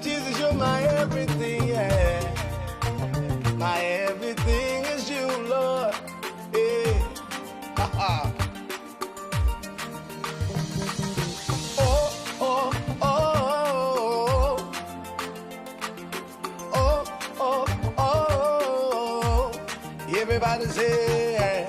Jesus, you're my everything, yeah. My everything is you, Lord. Yeah. Oh, oh, oh, oh, oh, oh. Everybody say,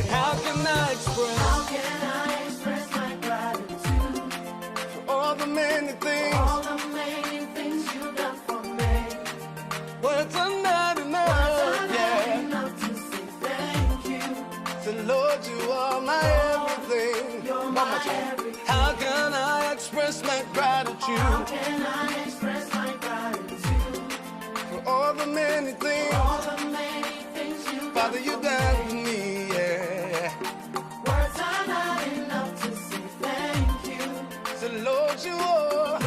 how can I express my gratitude for all the many things you've done for me? Words are not enough, to say thank you. So Lord, you are my everything. You're my everything. How can I express my gratitude? How can I express my gratitude for all the many things, you've Father, you done for me? Lord, you are,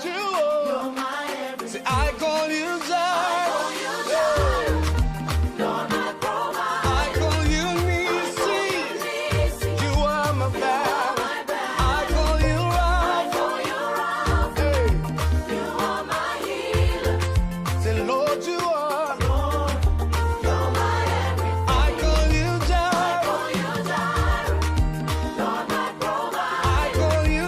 you're my everything. See, I call you Jireh. You're my provider. I call you Nisi. You are my banner. I call you Rapha. Hey. You are my healer. Say, Lord, you are. You're my everything. I call you Jireh. Lord, my provider. I call you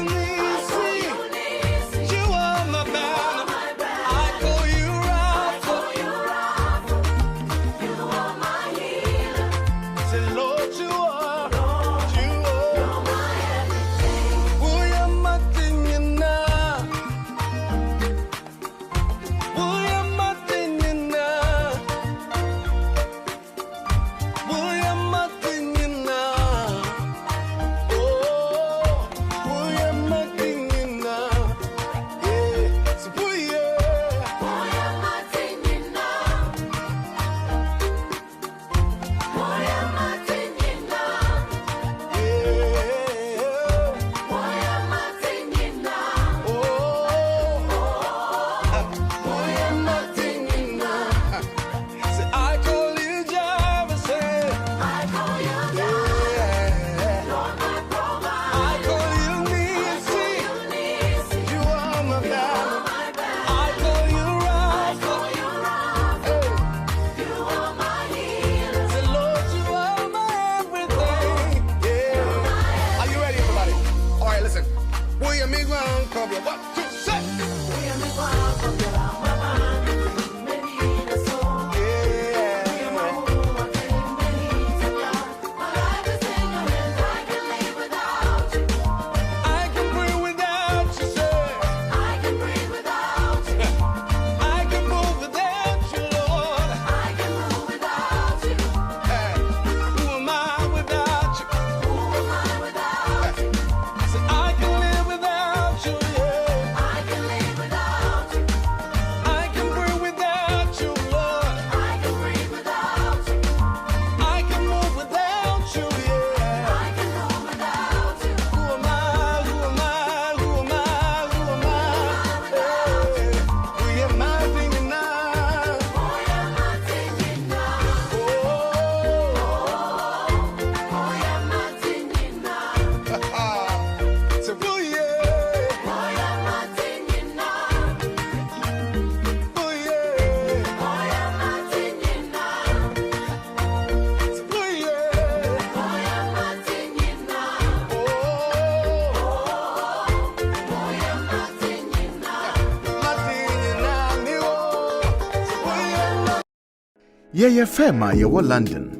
Ye fema ye wo London.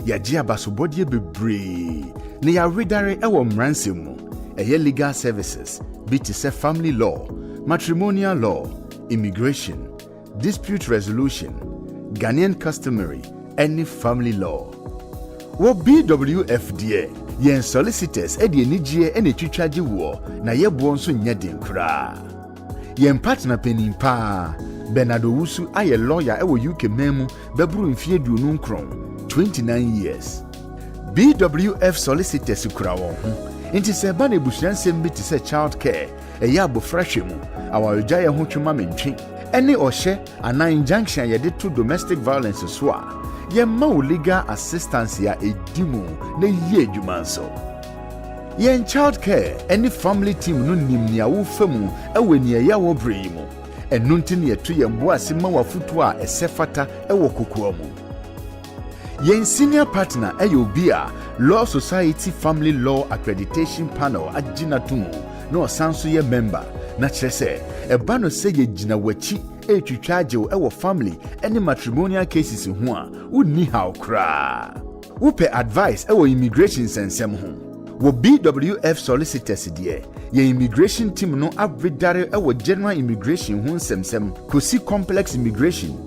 Ya ji abasobodie bebre. Ne ya redare ewo mranse mu. Eye legal services, be to say family law, matrimonial law, immigration, dispute resolution, Ghanaian customary, any family law. Wo BWF die, yen solicitors edi enijie ene twitwaje wo na ye bo nso nya den kra. Yen partner penin pa Bennard Owusu aye lawyer ewo UK memu bebru mfie duonu nkron 29 years. BWF Solicitors kura wo ho. Inti se ba na ebusuansem bi te se child care, eya abofrahwe mu, awaregya ye ho twema mentwe. Ene ohye ana injunction ye de to domestic violence so a yɛmma wo legal assistance a edimu na yie adwuma nso. Yen child care any family team no nim nia wo famu ewe nia ya wo brɛ mu. Ɛno nti ne yɛto yɛn bo ase ma wafutu a ɛsɛ fata ɛwɔ kokoa mu. Yen senior partner obi a Law Society Family Law Accreditation Panel agina tumu na ɔsan so yɛ member na kyerɛ sɛ ɛba no sɛ yɛgyina w'akyi ɛtwitwa agyew ɛwɔ family ɛne matrimonial cases ho a wonni haw koraa. Wopɛ advice ɛwɔ immigration sɛnsɛm ho. Wo BWF Solicitors deɛ yɛ immigration team no abredare ɛwɔ general immigration ho nsɛmsɛm kosi complex immigration,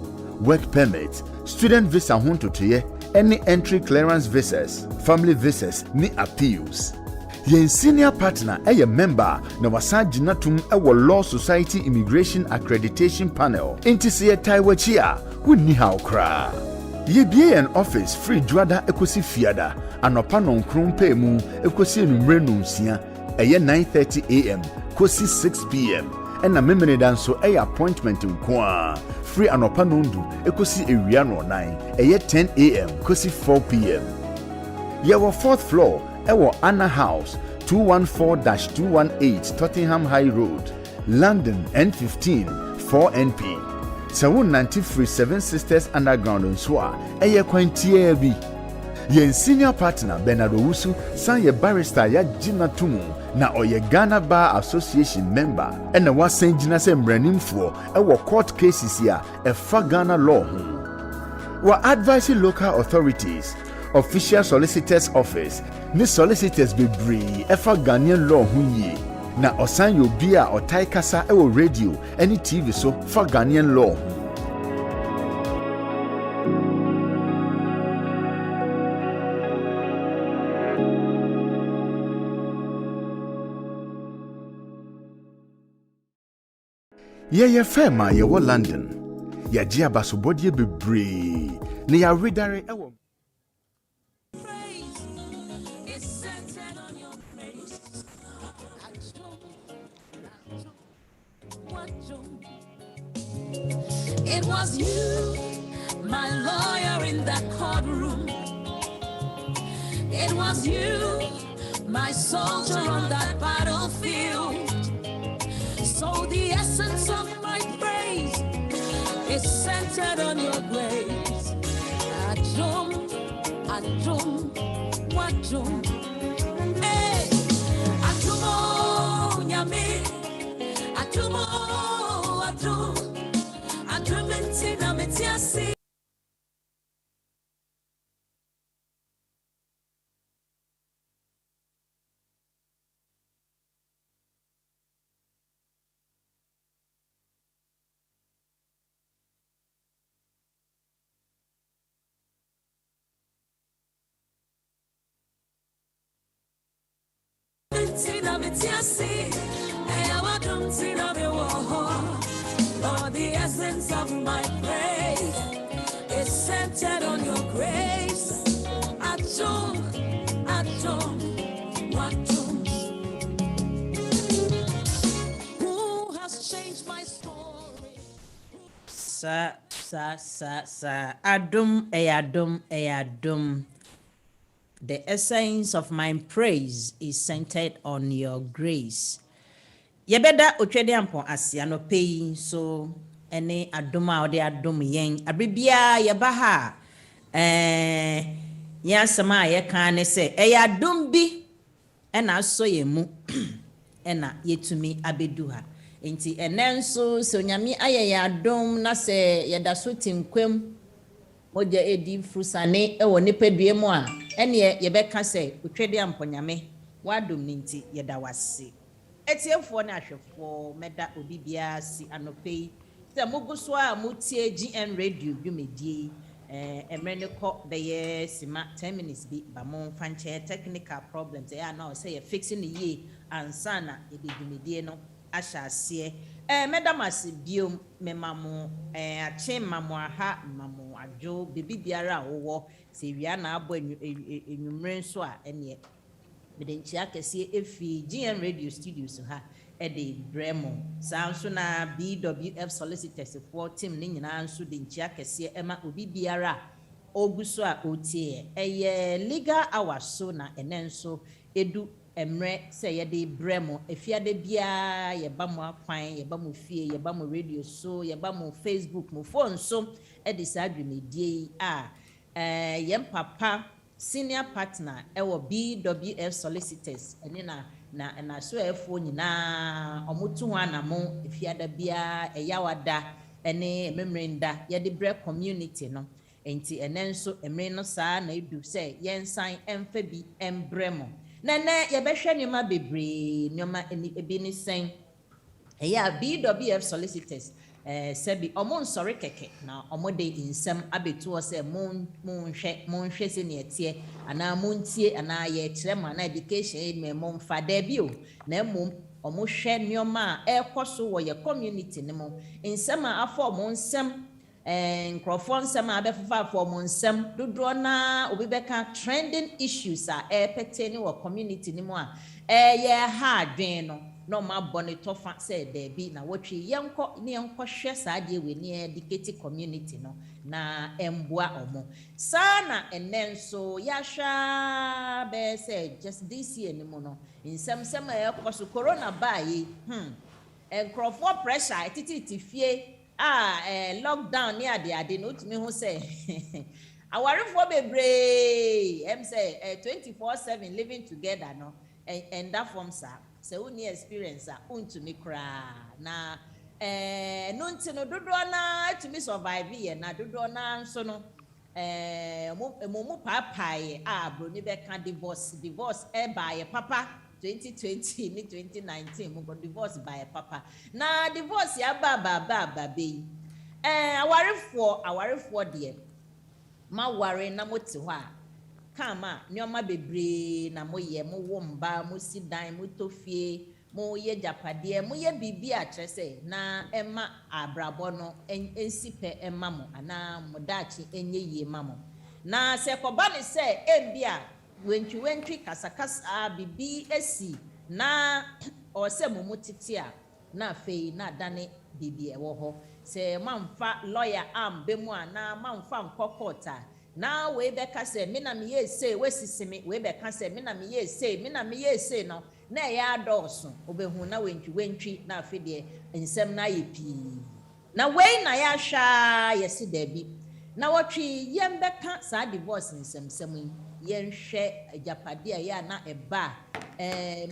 work permit, student visa ho ntotoyɛ any entry clearance visas, family visas ni appeals. Yen senior partner ɛyɛ member na wasan gyina tum ɛwɔ Law Society Immigration Accreditation Panel. Inti sɛ yɛtae w'akyi a wonni haw koraa. Yɛbie yɛn office free dwada ekosi fiada anopa nonkron pɛ mu ekosi enumere nonsia ɛyɛ 9:30 am kosi 6 pm ɛna memene dan so ɛyɛ appointment nko a free anopa nondu ekosi ewia no 9 ɛyɛ 10 am kosi 4 pm. Yɛwɔ 4th floor ɛwɔ Anna House 214-218 Tottenham High Road, London N15 4NP. Sawun 93 Seven Sisters Underground nso a ɛyɛ kwantia bi. Yen senior partner Bennard Owusu san ye barrister ya gyina tumu na ɔyɛ Ghana Bar Association member ɛna wasan gyina sɛ mmranimfoɔ ɛwɔ court cases a ɛfa Ghana law ho. Wa advise local authorities, official solicitors office ne solicitors bebree ɛfa Ghanaian law ho yie. Na ɔsan yɛ obi a ɔtae kasa ɛwɔ radio ɛne TV so fa Ghanaian law ho. Yɛyɛ fɛma yɛwɔ London. Yɛgye abasobɔdeɛ bebree na yɛaredare ɛwɔ It was you, my lawyer in that courtroom. It was you, my soldier on that battlefield. So the essence of my praise is centered on your grace. Adum, adum, wadum. Hey, adumo, nyame, adumo, adum. Oh, the essence of my praise is centered on your grace. Atum, atum, atum. Who has changed my story? Sa. Adum, adum. The essence of my praise is centered on your grace. Yebeda otwede ampon asia no pay so ene adom a ode adom yen abibia yeba ha yasema ye kan ne se adom bi ena so ye mu ena yetumi abedu ha enti enenso so nyame aye adom na se yeda so tinkwam moja edi frusane ewo nipadue mu a ene yebeka se otwede ampon nyame wadom ninti yeda wase etiefo na ahwefo meda obi bia si anopei se muguso a mutie GN radio dwumedie emre ne kɔ beye sima 10 minutes bi ba mo fanche technical problems ya na o say fixing ye ansana e be dwumedie no ahya ase meda mase biom memamo ache mamo aha mamo adwo bebi biara wo se wia na abo enwumre nso a ene Medenchia kese efi GN Radio Studios ha ede bremo sanso na BWF Solicitors for team ni nyina nso de nchia kese ema obi biara oguso a otie legal hours so na enenso edu emre say ye de bremo efiade bia ye ba mo akwan ye ba mo fie ye ba mo radio so ye ba mo Facebook mo phone so e de sa adwumedie a yem papa senior partner ewo BWF Solicitors ene na so efo nyina omotu ho anamo efiada bia eyawada ene memrenda ye de bre community no enti enenso emre no saa na edu say yensan emfa bi embremo nene ye behwe nyoma bebre nyoma ebi ni sen eya BWF Solicitors sebi omo nsori keke na omo de insem abetu o se monhwe se ne etie ana montie ana ye kire ma na education me momfa da bi o na mom omo hwe nyoma ekoso wo ye community ne mo insem afọ omo nsem nkrofo nsem abefafa afọ omo nsem dodo na obi beka trending issues a pete ni wo community ne mo a ye ha adwen no no ma bone tofa say there be na wotwe yenko ne yenko hwe saade we ne educate community no na emboa omo sana enenso yahwa be say just this year ni mo no insem ekoso corona bae enkrofo pressure tititi fie lockdown ni ade no tumi ho say awarefo bebre em say 24/7 living together no and that form sir se uni experience untumi kra na no ntino dodo na to me survive ye na dodo na nso no mo papai bro ni be can divorce by papa 2020 ni 2019 mo go divorce by papa na divorce ya ba be awarefo de ma ware na moti ho a kama nyoma bebre na moye mo womba mo sidan mo tofie mo ye japade mo ye bibi a kyerese na ema abrabo no ensipe ema mo ana modachi enye yie mamo na se koba ne se embia wentwi kasakasa bibi esi na o se mo titi a na fei na dane bibi ewo ho se mamfa lawyer am bemu ana mamfa nkokota na we beka say me na me ye say we sisime we beka say me na me ye say no na ya adoso obehu na wentwi na afede ensem na ye pi na we na ya hwa yesi dabi na wotwi yem beka sa divorce nsem yen hwe japade ya na eba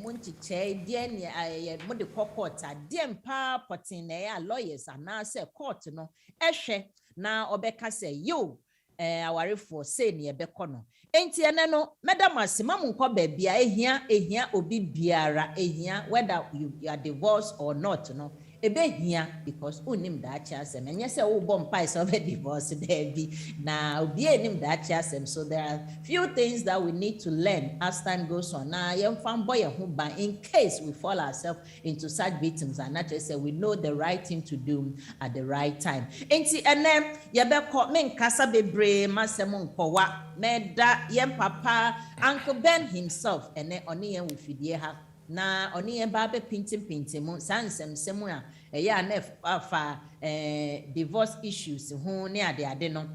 munchiche die ne mo de kokota die mpa potin na ya lawyers ana say court no ehwe na obeka say yo awarefo say ne ebekọ no enti ene no madam asimam nkọ ba bia ehia obi biara ehia whether you are divorced or not no ebehia because unim da acha asem enye se wo bom pai so be divorce there be na obi enim da acha asem so there are few things that we need to learn as time goes on na yem fan boy ho ban in case we fall ourselves into such victims and not say we know the right thing to do at the right time enti ene ye be ko men kasa bebre masem nkowa meda yem papa Uncle Ben himself ene oni yen wifidie ha na oni yen ba be pintim mu sansem a eya na afa divorce issues ho ne ade no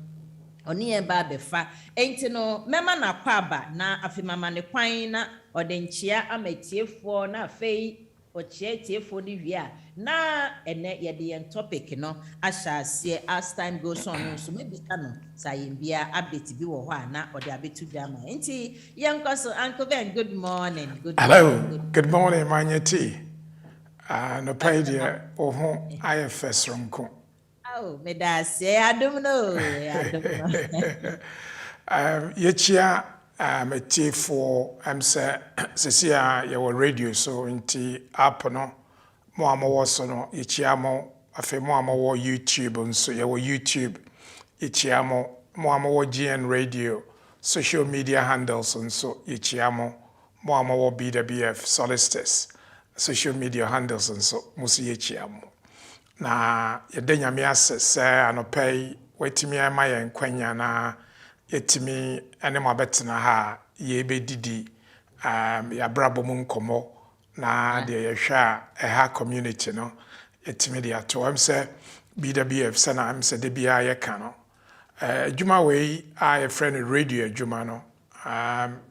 oni yen ba be fa enti no mema na kwaba na afimama ne kwan na odenchia amatiefo na afei ochietiefo ni wi na ene ye de yen topic no ahyase as time goes on so maybe kanu sayembia update bi wo ho na ode abetu dama enti yen kwaso Uncle Ben good morning good morning manyeti no paid oho IFS ronko me da se adum no yechia metifo say sesia your radio so nti app no mo amawo so no yechia mo afi mo amawo YouTube nso ye wo YouTube yechia mo amawo GN radio social media handles nso yechia mo amawo BWF Solicitors social media handles nso musu yechia mo na yedenya me access anopay wetimi ama ye nkwanya na yetimi ene mabetena ha ye bedidi ya brabo mu nkomo na de yehwa ha community no yetimi de ato am say BWF sana am say de bia ye ka no Juma we a friend radio Juma no.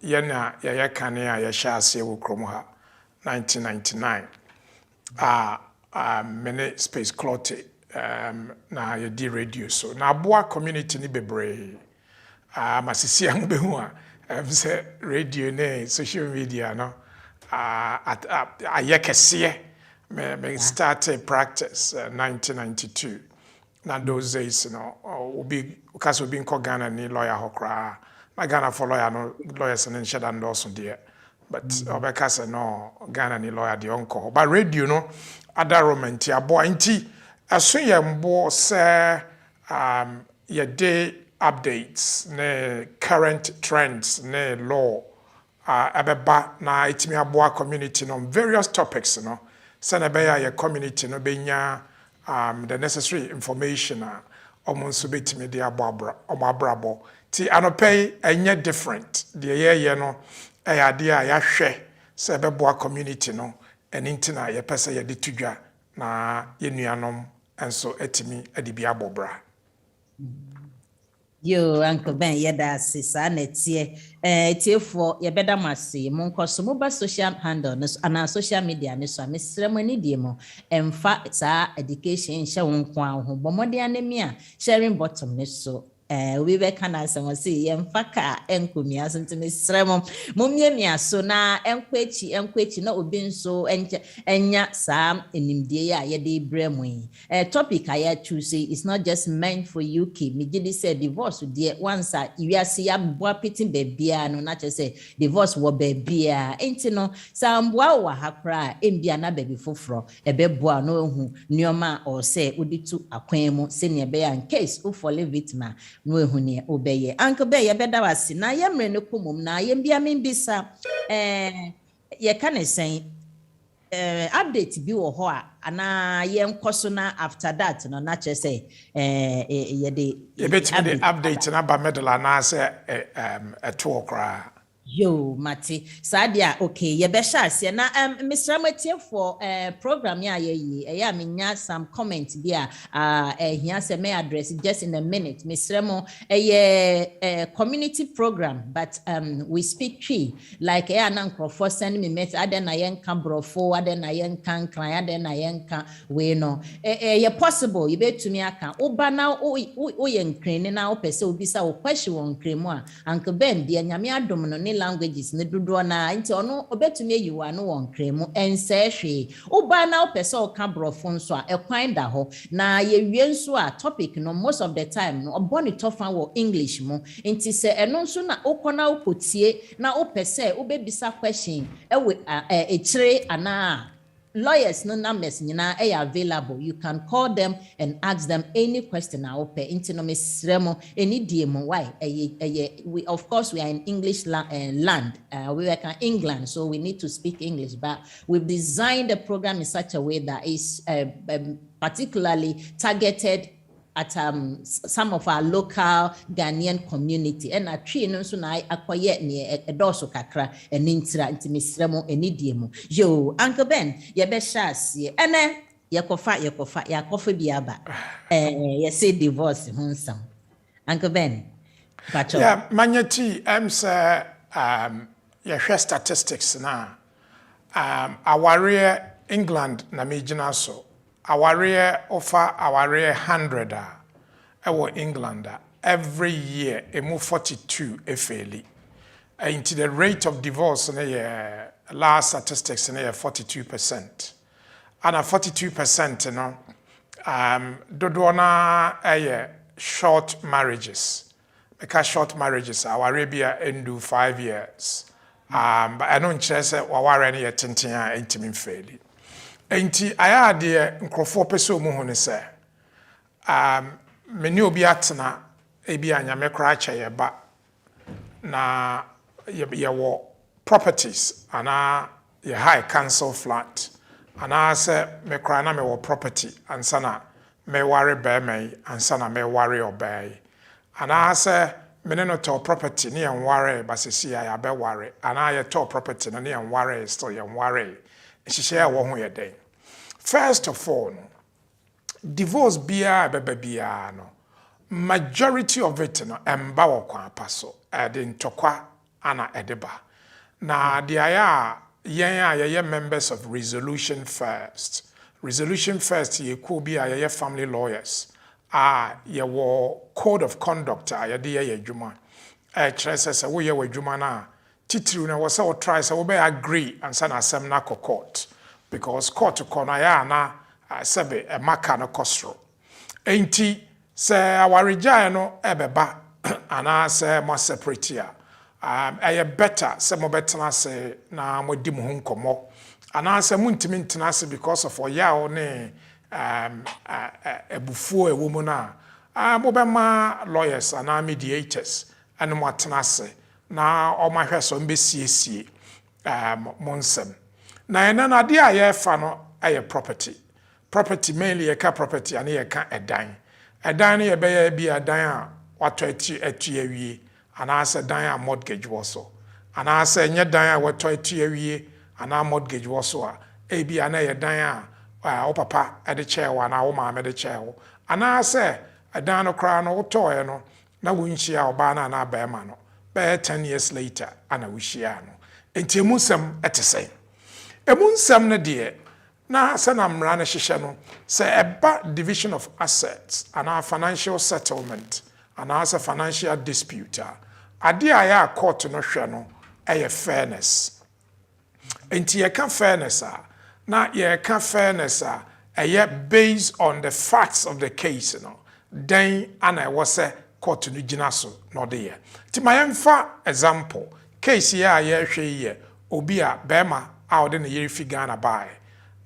Yena ya kane a ya sha ase wo krom ha 1999. Many space clotte na ya di radio so na aboa community ni bebre. Masisi am be hu a say radio ne social media no. Ayekese me started practice 1992. Na those days, obi because we in Ghana ni lawyer hokra. Na Ghana for lawyer no lawyers and share and also there. But obeka no Ghana ni lawyer the uncle. But radio no other romanti abo nti aso ye mbo say your day updates ne current trends ne law abeba na itimi abo community no various topics no sana be ya community no benya the necessary information almost bit me the abrabo ti anopay enye different the ye no idea ya hwe se beboa community no enintina ye pese ye de tudwa na ye nuanom enso etimi adibi abobra. Yo, Uncle Ben, yeda sisa netie. Tie for ye beda masi. Monko so mo ba social handle and our social media ne so mesrɛ mo ani die mo. Emfa sa education hye won ko ho. Bomode anemia sharing bottom ne so. We be kana asɛm say yemfa ka enkomia so ntime srɛ mo. Momye mia so na enkwachi na obi nso enya sa enimdie ya ye de brɛ mo yi. Topic I choose is not just meant for UK. Me gidi say divorce dear once you are see ya boa pitin bebia no na say divorce wo bebia. Enti no sa mboa wa hakra embia na baby foforo ebeboa no ehu nioma or say uditu akwan mu se ne be in case u fall victim no ehu ne obeye. Uncle be ye beda wasi na ye mre ne komom na ye mbia membisa ye ka ne sen update bi wo ho a ana ye nkoso na after that no na che say ye de the update na ba medal na say to okra. Yo, Mati. Sadia, okay. You be sure. Na Mr. Mathieu for program ya minya some comments there. Here say may address just in a minute. Mr. Mo community program, but we speak tree like na nkrofo send me message aden na yen kan brofo aden na yen kan kran aden na yen kan we no. Possible you betumi aka. Oba na o yen kran na o pese obi sa o question won kran mu a Uncle Ben de nyame adom no languages ne dodo na nti ono obetumi yiwa no won kremu ense hwe oba na opese o ka brofo nso a ekwan da ho na ye wie nso a topic no most of the time no oboni tofa wo English mu nti se eno nso na okona okotie na opese obebisa question ewe echire ana lawyers no numbers nyina available. You can call them and ask them any question na ope into no mesremo any demo why we of course we are in English land we work in England, so we need to speak English, but we've designed the program in such a way that is particularly targeted at some of our local Ghanaian community and a tree no so na akoye ne edoso kakra enintira ntimisremo enidiemu yo Uncle Ben ye be shase ene yakofa biaba ye say divorce hunsam Uncle Ben pacho yeah manyati say ye share statistics na aware England na mejina so aware offer aware 100 ewo England every year emu 42 efeli into the rate of divorce na last statistics na 42% and 42% no dodo na short marriages because short marriages our Arabia endu 5 years but I don't say waware na tenten a intimi feli. Enti aya de nkrofo pese omu hu ne se meni obi atena ebi anyame kra che ba na ye wo properties ana ye high council flat ana se me kra na me wo property ansa na me ware ba mai ansa na me ware obai ana se mene no to property ne yan ware basisi ya be ware ana ye to property na ne yan ware still yan ware hihye wo ho ye den. First of all, divorce bia beba bia no majority of it no emba wo kwa paso de ntokwa ana edeba na de aya ye members of resolution first ye could be ye family lawyers ye wo code of conduct ye de ye adwuma trese wo ye adwuma na titiri na wo se wo try se wo be agree ansa na asem na court because court kono ya na sebe e maka no kosro enti se awaregya no ebeba ana se mo separate a better se mo betena se na mo di mo nkomo ana se mo ntimi ntena se because of oya ne ebufuo ewo mu na mo be ma lawyers ana mediators and mo atena se na o ma hwe so mbe siesie mo nsem na ena na de aye fa no property mainly ye ka property ana ye ka edan no ye be ye bi adan a wato ati awie ana se dan a mortgage woso ana se nye dan a wato ati awie ana mortgage woso a ebi ana ye dan a o papa e de che wa na wo ma me de che wo ana se dan no kra no to ye no na wunhia oba na na ba ma no be 10 years later ana wuhia no enti emusem etese emunsem no de na se na mra na hihye no se eba division of assets and our financial settlement and as a financial dispute ade aya court no hwe no eye fairness enti ye ka fairness na ye ka fairness eye based on the facts of the case no then ana wo se court no gina so no de ye ti mayemfa example case ya ye hwe ye obi a bema a ode ne yeri fi Ghana bai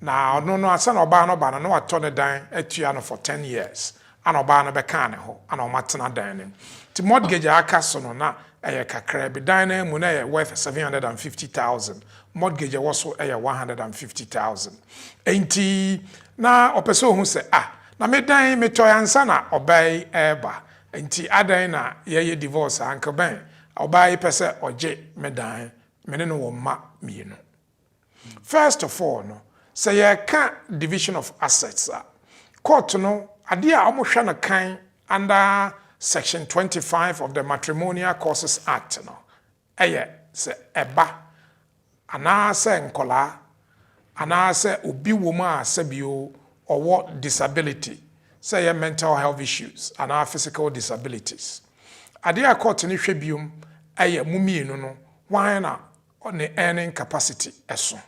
na no asa na oba no ba na wato ne dan atua no for 10 years ana oba no be kan ne ho ana o matena dan ne ti mortgage aka so no na eye kakra bi dan na mu na ye worth 750,000 mortgage was so eye 150,000 enti na opeso hu se na me dan me to yansa na obai eba enti adan na ye divorce anka ben obai pese oje me dan me ne no wo ma mienu first of all no say ye ka division of assets court no ade a omohwe na kan under section 25 of the Matrimonial Causes Act no eye se eba ana se nkola ana se obi woma asebio owo disability say ye mental health issues ana physical disabilities ade a court ni hwe biom eye mumienu no wan na ne earning capacity eso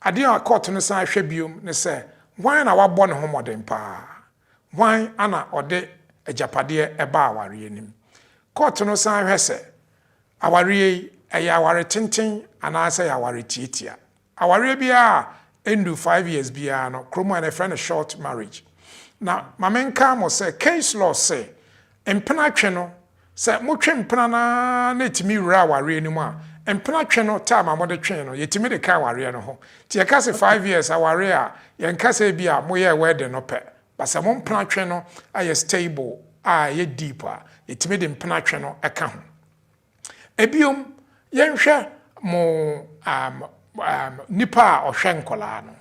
ade a court no san hwe biom ne se wan na wabɔ ne homoden pa wan ana ode ajapade eba aware anim court no san hwe se aware eye aware tenten ana se aware tietia aware bia endu 5 years bia no kromo na friend short marriage na mamenka mo se case law se empena twe no se motwe mpena na etimi wura aware anim a empena twe no time amode twe no yetimi de ka aware no ho ti ye ka se 5 years aware a ye nka se bia mo ye wedding no pe basa mo mpena twe no aye stable ye deep a yetimi de mpena twe no eka ho ebiom yenhwe mo nipa ohwe nkola no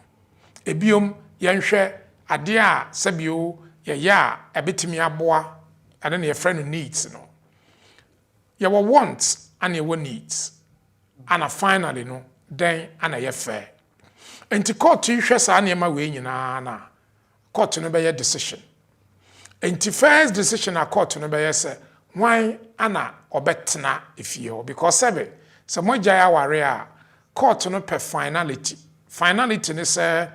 ebiom yenhwe ade a sabio ye ya ebetimi aboa ade na ye friend needs no ye wants and ye needs and finally no then and ye fair enti court hwe sa na ma we nyina na court no be ye decision enti first decision a court no be ye say why ana obetena efie because se mo gya ya ware a court no per finality ne say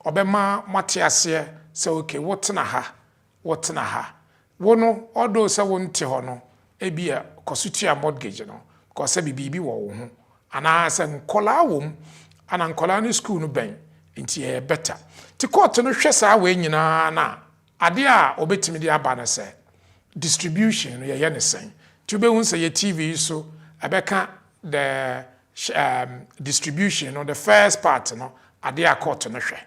obema matiase say okay wotena ha wono odo say wonte ho no ebia kosutua mortgage no because say bibi wo ho ana say nkola wom ana nkola no school no ben nti e better ti court no hwe sa we nyina na ade a obetimi de aba na say distribution ye ne sen ti be hun say ye TV so abeka the distribution on the first part no ade a court no hwe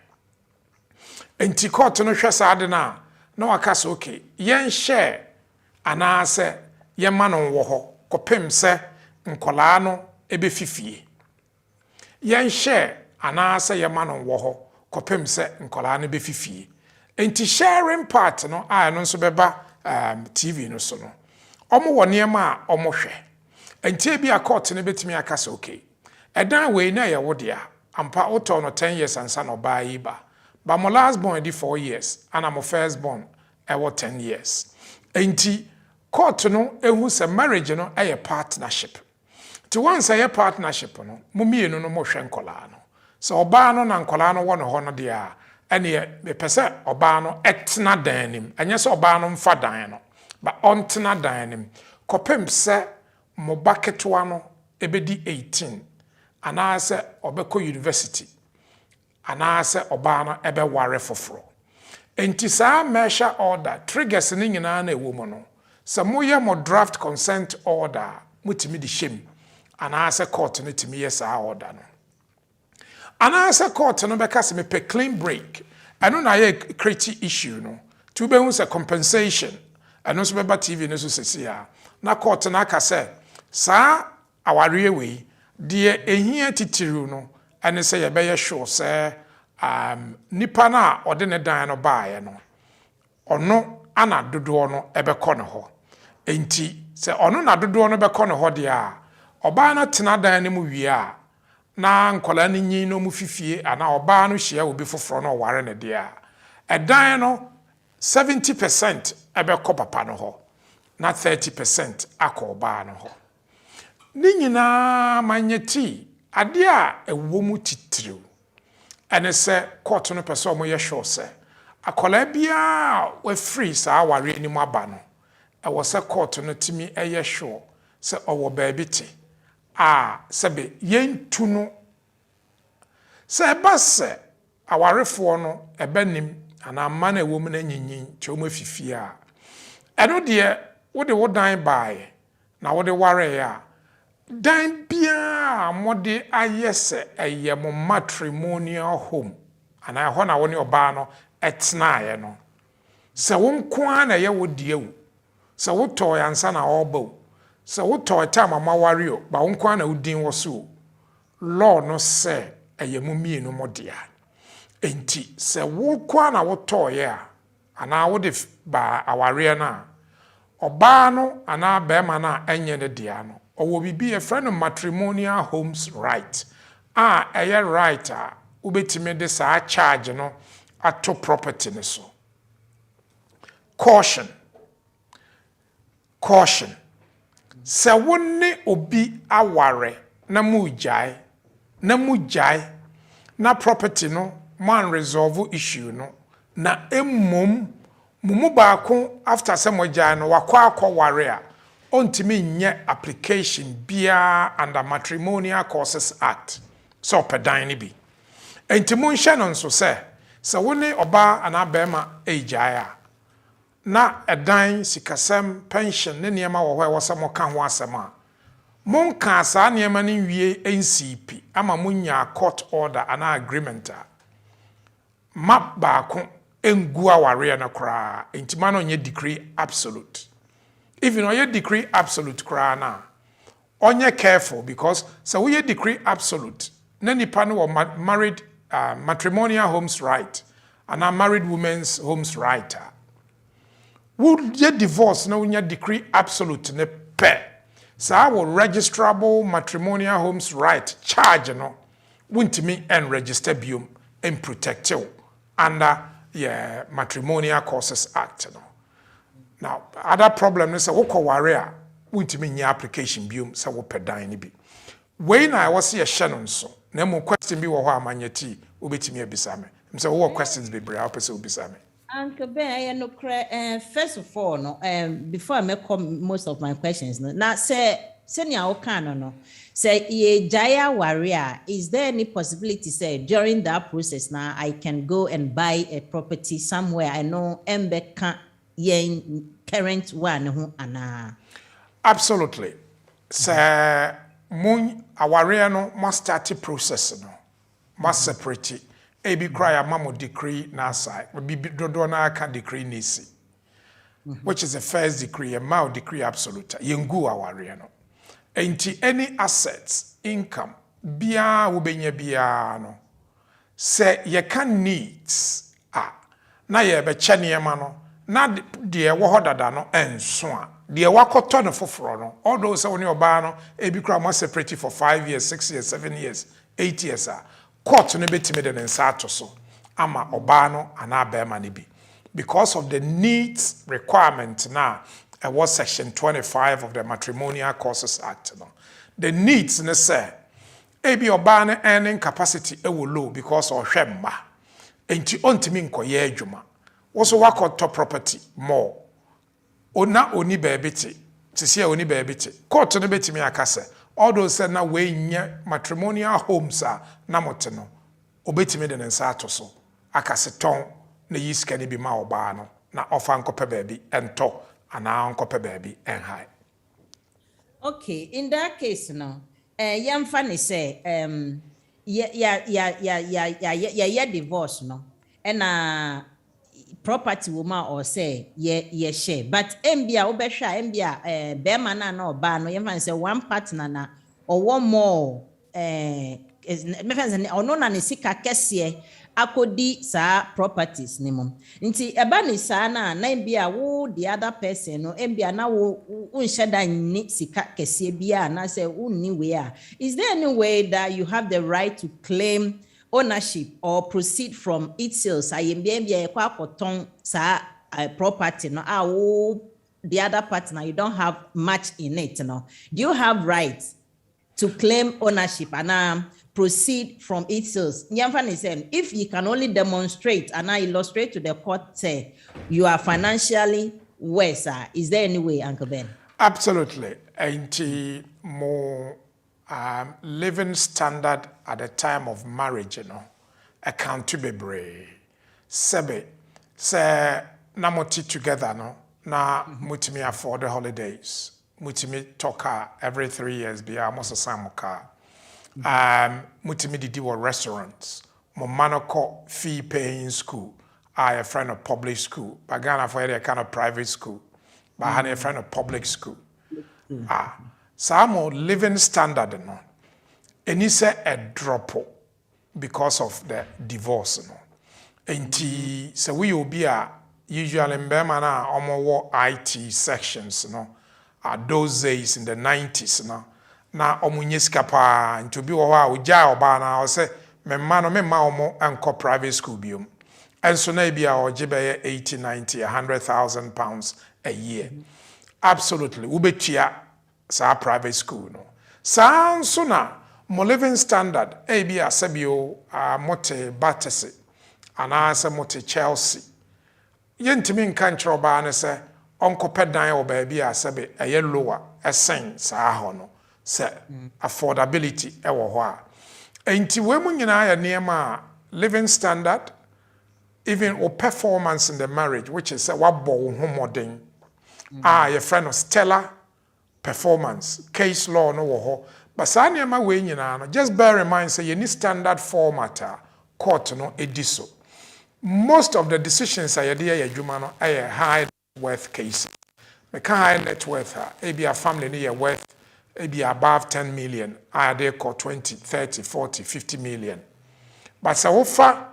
enti court no hwe sa ade na waka so okay yen share ana say ye ma no wo ho kopem se nkola no ebe fifie yen share ana say ye ma no wo ho kopem se nkola no be fifie enti sharing part no no so beba TV no so no omo wo niema a omo hwe enti bi a court ne betimi aka say okay edan we na ye wo dia ampa auto no 10 years ansa no ba yi ba mo last born di 4 years and mo first born e wo 10 years enti court no ehu say marriage no e partnership to once a partnership no mo mienu no mo hwe nkola no so oba no na nkola no wo no ho no dia ene me pese oba no etna dan nim enye se oba no mfa dan no ba ontna dan nim kopem se mo baketwa no ebedi 18 ana se obekọ university ana se oba no ebe ware foforo enti saa measure order triggers ni nyina na ewo mo no se moye mo draft consent order mutimi di shem ana se court no timi yes saa order no ana se court no beka se me pe clean break eno na ye create issue no to be hu se compensation eno so beba TV no so sesia na court na aka se saa aware we de ehia titiru no ene se ye be ye sure se nipa na ode ne dan no baaye no ono ana dodo no ebekọ ne ho enti se ono na dodo no bekọ ne ho de a oba na tena dan ne mu wie a na nkola ni nyin no mu fifie ana oba no hia obi foforo no ware ne de a edan no 70% ebekọ papa no ho na 30% akọ oba no ho ni nyina manyeti ade a ewo mu titiriw ene se court no pese omo ye sure se akola bia we free saa ware ni mu aba no e wo se court no timi eye sure se owo baabi te sebe yentu no se base awarefo no ebenim ana ama na ewo mu na nyinyin che omo afifie a eno de wode wodan bae na wode ware ya dan bia mode ayese eye mo matrimonial home ana ho na woni oba no etna ye no se wonko na ye wodie wu se woto yansa na oba se woto time ma ware o ba wonko na udin wo so law no se eye mo mienu modea enti se wonko na woto ye a ana wode ba aware na oba no ana be ma na enye ne dia no owo bibi a friend of matrimonial homes right eye right ubetime de saa charge no ato property ne so caution se wonne obi aware na mujai na property no man resolve issue no na emmom mumu baako after se mojai no wakwa ware a ontimi nye application bia under Matrimonial Causes Act so pedan ni bi enti mun hye no nso se woni oba ana bema ejaya na edan sikasem pension ne niema wo hwe wo se mo ka ho asema mun ka sa niema ni wie NCP ama munya court order ana agreement map baako engu aware na kra enti ma no nye decree absolute. Even on your decree absolute krana, onye careful because so we decree absolute. Nani pano or married matrimonial homes right and a married women's homes right. Would ye divorce no when decree absolute ne pe? So I will registrable matrimonial homes right charge no won't me and register bium and protect you under Matrimonial Causes Act no. Now, other problem is woko ware wintimi nya application biom se wo pedan ni bi. We na I was see a shannon so. Na mo question bi wo ho amanyati obetimi abisa me. Mse wo questions be bra opese obisa me. Uncle Ben, no first of all, no, before I make most of my questions, no, now say nya okano no. Say ye jaya warrior, is there any possibility say during that process now I can go and buy a property somewhere I know Embe can't yen current one who ana absolutely say mun aware no must start process no must separate e bi cry amamo decree na aside bi dodo na aka decree nisi which is the first decree a mild decree absolute yengu aware no enti any assets income bia wo benya bia no say ye can needs na ye be che niema no na de wo hodada no enso a de wakoto no foforo no although say woni oba no e bi kura mo separate for 5 years 6 years 7 years 8 years a court no betime de nsa ato so ama oba no ana ba ma ne bi because of the needs requirement na was section 25 of the Matrimonial Causes Act no the needs ne say e bi oba no earning capacity e wo low because of hwemma enti ontimi nkoye adwuma also wakoto property more ona oni baby ti oni baby court no betimi akase although say na we nya matrimonial homes a na mote no obetimi de nsa ato so akase ton na yiska ni bi ma oba no na ofa nkope baby ento ana nkope baby en high. Okay, in that case no yamfa ne say ya divorce no na property woman or say ye share but mbia obehwa mbia be man na oba no yamfa say one partner na or one more me fancy ono na ne sika kese akodi sa properties ni mum nti eba ni sa na mbia wo the other person no mbia na wo unsheda ni sika kese bia na say unni we a is there any way that you have the right to claim ownership or proceed from its sales ayembia kwa koton sa property no the other partner you don't have much in it no do you have rights to claim ownership and proceed from its sales if you can only demonstrate and illustrate to the court say you are financially worse is there any way Uncle Ben? Absolutely. Ain't more living standard at the time of marriage, account to be brave. Sebe, say, na moti together, no, na mutimi afford the holidays. Mutimi toka every 3 years, be almost a samuka. Mutimi didi wa restaurants. Momanoko fee paying school. I a friend of public school. Bagana for a kind of private school. But I a friend of public school. Some living standard no. And it's a drop because of the divorce no. And so we will be usually in Burma na omo IT sections no. Those days in the 90s no. Na omo nyeska pa nti obi wo ha oja oba na o say me ma omo anko private school biom. And so na bia o gibe 80 90 100,000 pounds a year. Absolutely. Ubetia sa private school no. Sa so na mo living standard bia sabio mote Battersea ana sa mote Chelsea. Yentimi nka nkyere oba ne se onkope dan o ba bia sabe eye lower esen sa ho no. Se affordability ewo ho a. Enti we mu nyina ya niema living standard even or performance in the marriage which is wabo ho modern. Your friend of stellar performance case law no wo ho but sa niema we nyina no just bear in mind say you need standard format court no ediso most of the decisions are there adwuma no high worth case me can high net worth be a family near worth be above 10 million they call 20 30 40 50 million but sa offer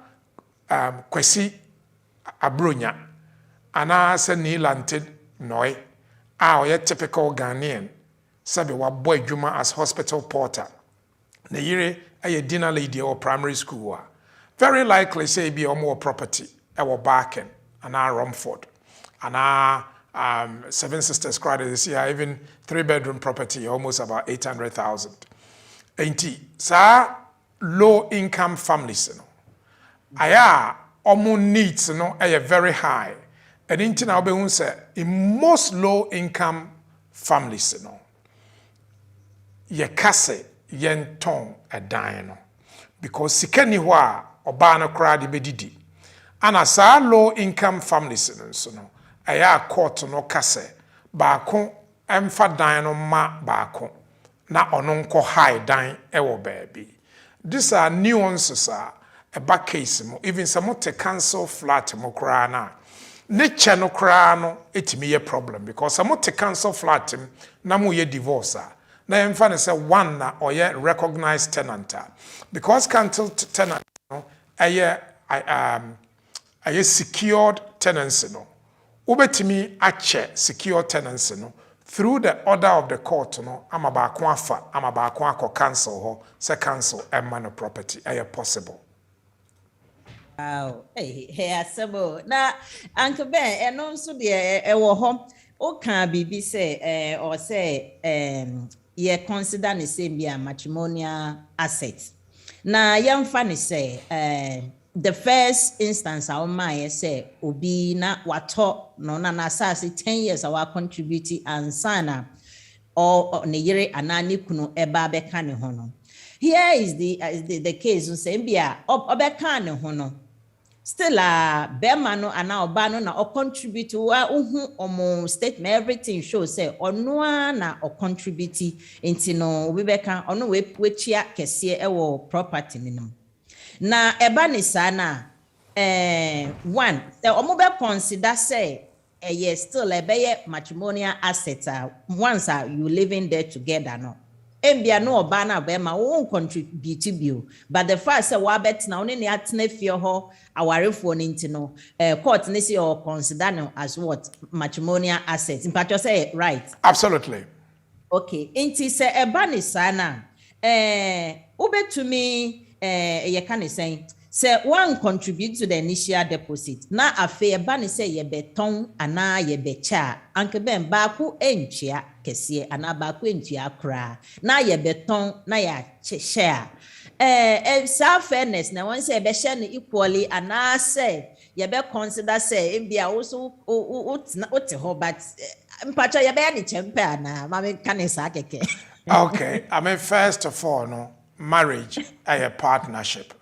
kwesi abronya ana se ni lanted noi oye typical Ghanaian sabe wa boy adwuma as hospital porter na yire aye dinner lady or primary school very likely say be more property our Barken and Romford and Seven Sisters crowd this year even 3-bedroom property almost about 800,000 ain't sa low income families aya omo needs are very high and into now be say in most low income families ye kase yen ton a dine because sikani wa oba no kra de bedidi ana sa low income families no aya court no kase baako emfa dan no ma baako na ono nko high dan ewo baby these are nuances a back case mo even some te cancel flat mo kra na nature no kra no etimi ye problem because some te cancel flat na mo ye divorce na emfa ne say one na oye recognized tenant because cancel tenant no aye secured tenancy no Ubetimi ache secure tenancy no through the order of the court no ama ba ko afa ama ba ko akọ cancel ho se cancel emma no property possible. Wow, hey, asebo. Na Uncle Ben, eno nso de ewo ho. O kan bibi say or say ye consider the same be a matrimonial asset. Na yamfa ne say the first instance our my say obi na wato no na asase 10 years our contribute ansana or ne yere anani kunu eba beka ne ho no. Here is the case so say bia obeka ne ho no. Still bema no ana oba no na o contribute wa uhu omo statement everything show say ono na o contribute enti no we beka ono we chia kese ewo property ni no na eba ni sana one omo be consider say yes still be matrimonial asset once you living there together no embia no oba na be ma won contribute bio but the fact say wa bet na oni ne atena fie ho awarefo ni ntino court ne say or consider no as what matrimonial assets in fact you say right Absolutely. Okay enti say eba ni sana ubetumi ye kan say one contribute to the initial deposit na afa eba ni say ye beton ana ye becha anke ben ba ku entua kese ana ba ku entua kra na ye beton na ya share self fairness na one say be share no equally ana say ye be consider say bia also what ho but mpacha ye be ya ni chempe ana ma me kan sa keke. Okay, I mean first of all no marriage a partnership.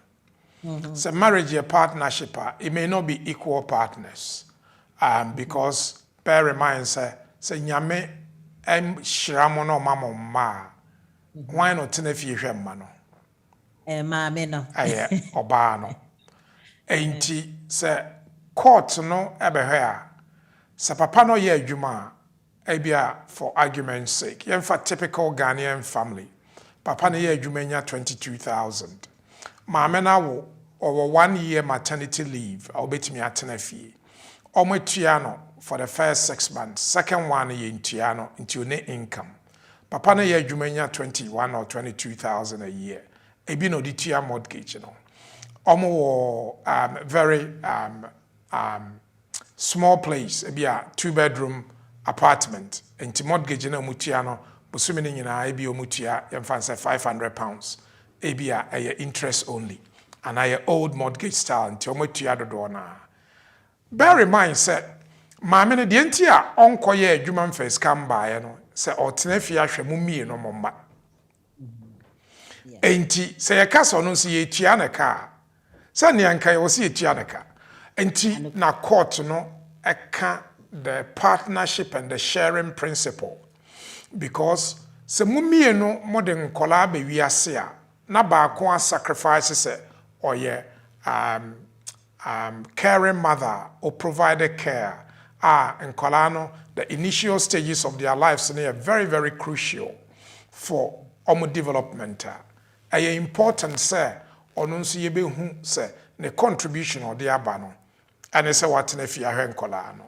So marriage a partnership, it may not be equal partners. Because bear in mind say nyame shiramo no mama ma. Why not tenefi hwemma no? Maame no. Aye oba no. Enti say court no ebehwe a se papa no ye adwuma ebia for argument's sake. Yemfa typical Ghanaian family. Papa no ye adwuma nya 22,000. Maame na wo over 1 year maternity leave, I'll bet me at Tenefi. Omo Tiano for the first 6 months, second one year in Tiano into net income. Papa na ye jumenya 21 or 22,000 a year. Ebino di tia mortgage, you know. Omo very small place, ebia 2-bedroom apartment. Into mortgage na mutiano, busumini nyina ebio mutia yemfanse £500. Ebia a interest only. And I old mortgage style until my do na. Bear in mind, say, Mamma, the entire uncle ye human face come by, say, or tenefia shemumi no mumma. Ain't say a castle no see a tianaka. Sunny and Kai was see a tianaka. Ain't na court no, a the partnership and the sharing principle. Because se mumie no modern collab we are seer. Na ba ko sacrifices or caring mother or provided care in Kolano, the initial stages of their lives are very, very crucial for omo development. It's important, sir, on see who say the contribution of the abano. And it's what if you are in Kolano.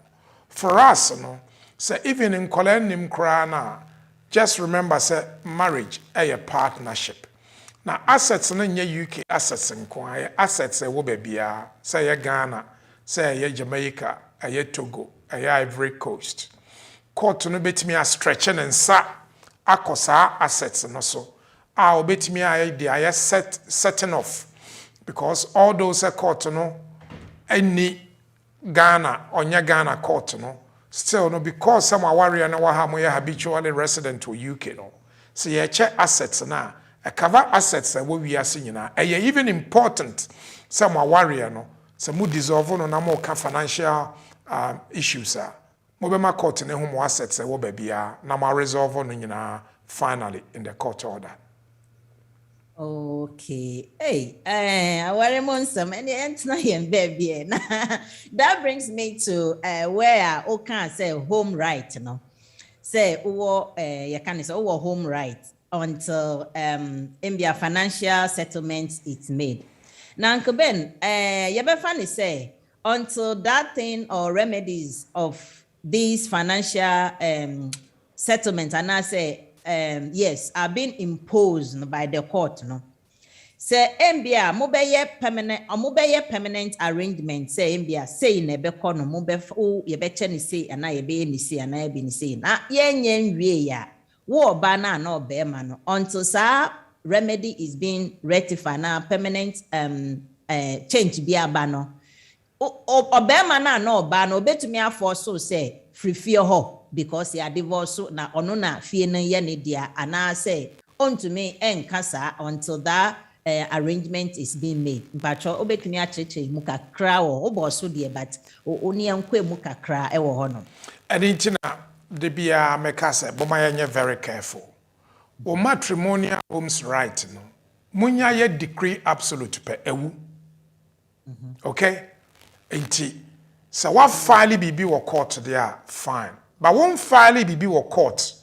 For us, no, say even in Kolanim Krana, just remember, say marriage a partnership. Now assets na nye UK assets nko assets e wo bia say ye Ghana say ye Jamaica ye Togo ye Ivory Coast court no betimi a stretch and nsa akosa assets no so obetimi a dey aye setting off because all those court no any Ghana onya Ghana court no still no because some warrior na wa ha mo ye habitually resident to UK no so ye check assets na a cover assets that we are seeing now. Even important, some are warrior no, some would dissolve no more financial issues. Mobema court in home assets that will be now resolve on finally in the court order. Okay. Hey, I worry on some and baby. That brings me to where I can say home right, no. Say you can say home right. Until India financial settlement is made. Now, Uncle Ben, you be funny say until that thing or remedies of these financial settlements, and I say yes, are being imposed by the court, no. Say MBA mobile permanent arrangement say MBA say nebe kono mobile ye beche ni say ana ye be ni say ana ye be ni say na ye nwie ya wo ba na na obe ma no until sa remedy is being rectified na permanent change bi aba no obe ma na oba no obetumi afọ so say free fear ho because ya divorce na ono na fie na ye ne dia ana say ontumi enkasa until that arrangement is being made. But obetumi acheche mu kakra wo oboso de but oni enkwa mu kakra e wo ho no. Edi na de bia meka say boma ye very careful. O matrimonial homes right no. Munya ye decree absolute pe ewu. Okay? Enti so what file bibi wo court there fine. But won't file bibi wo court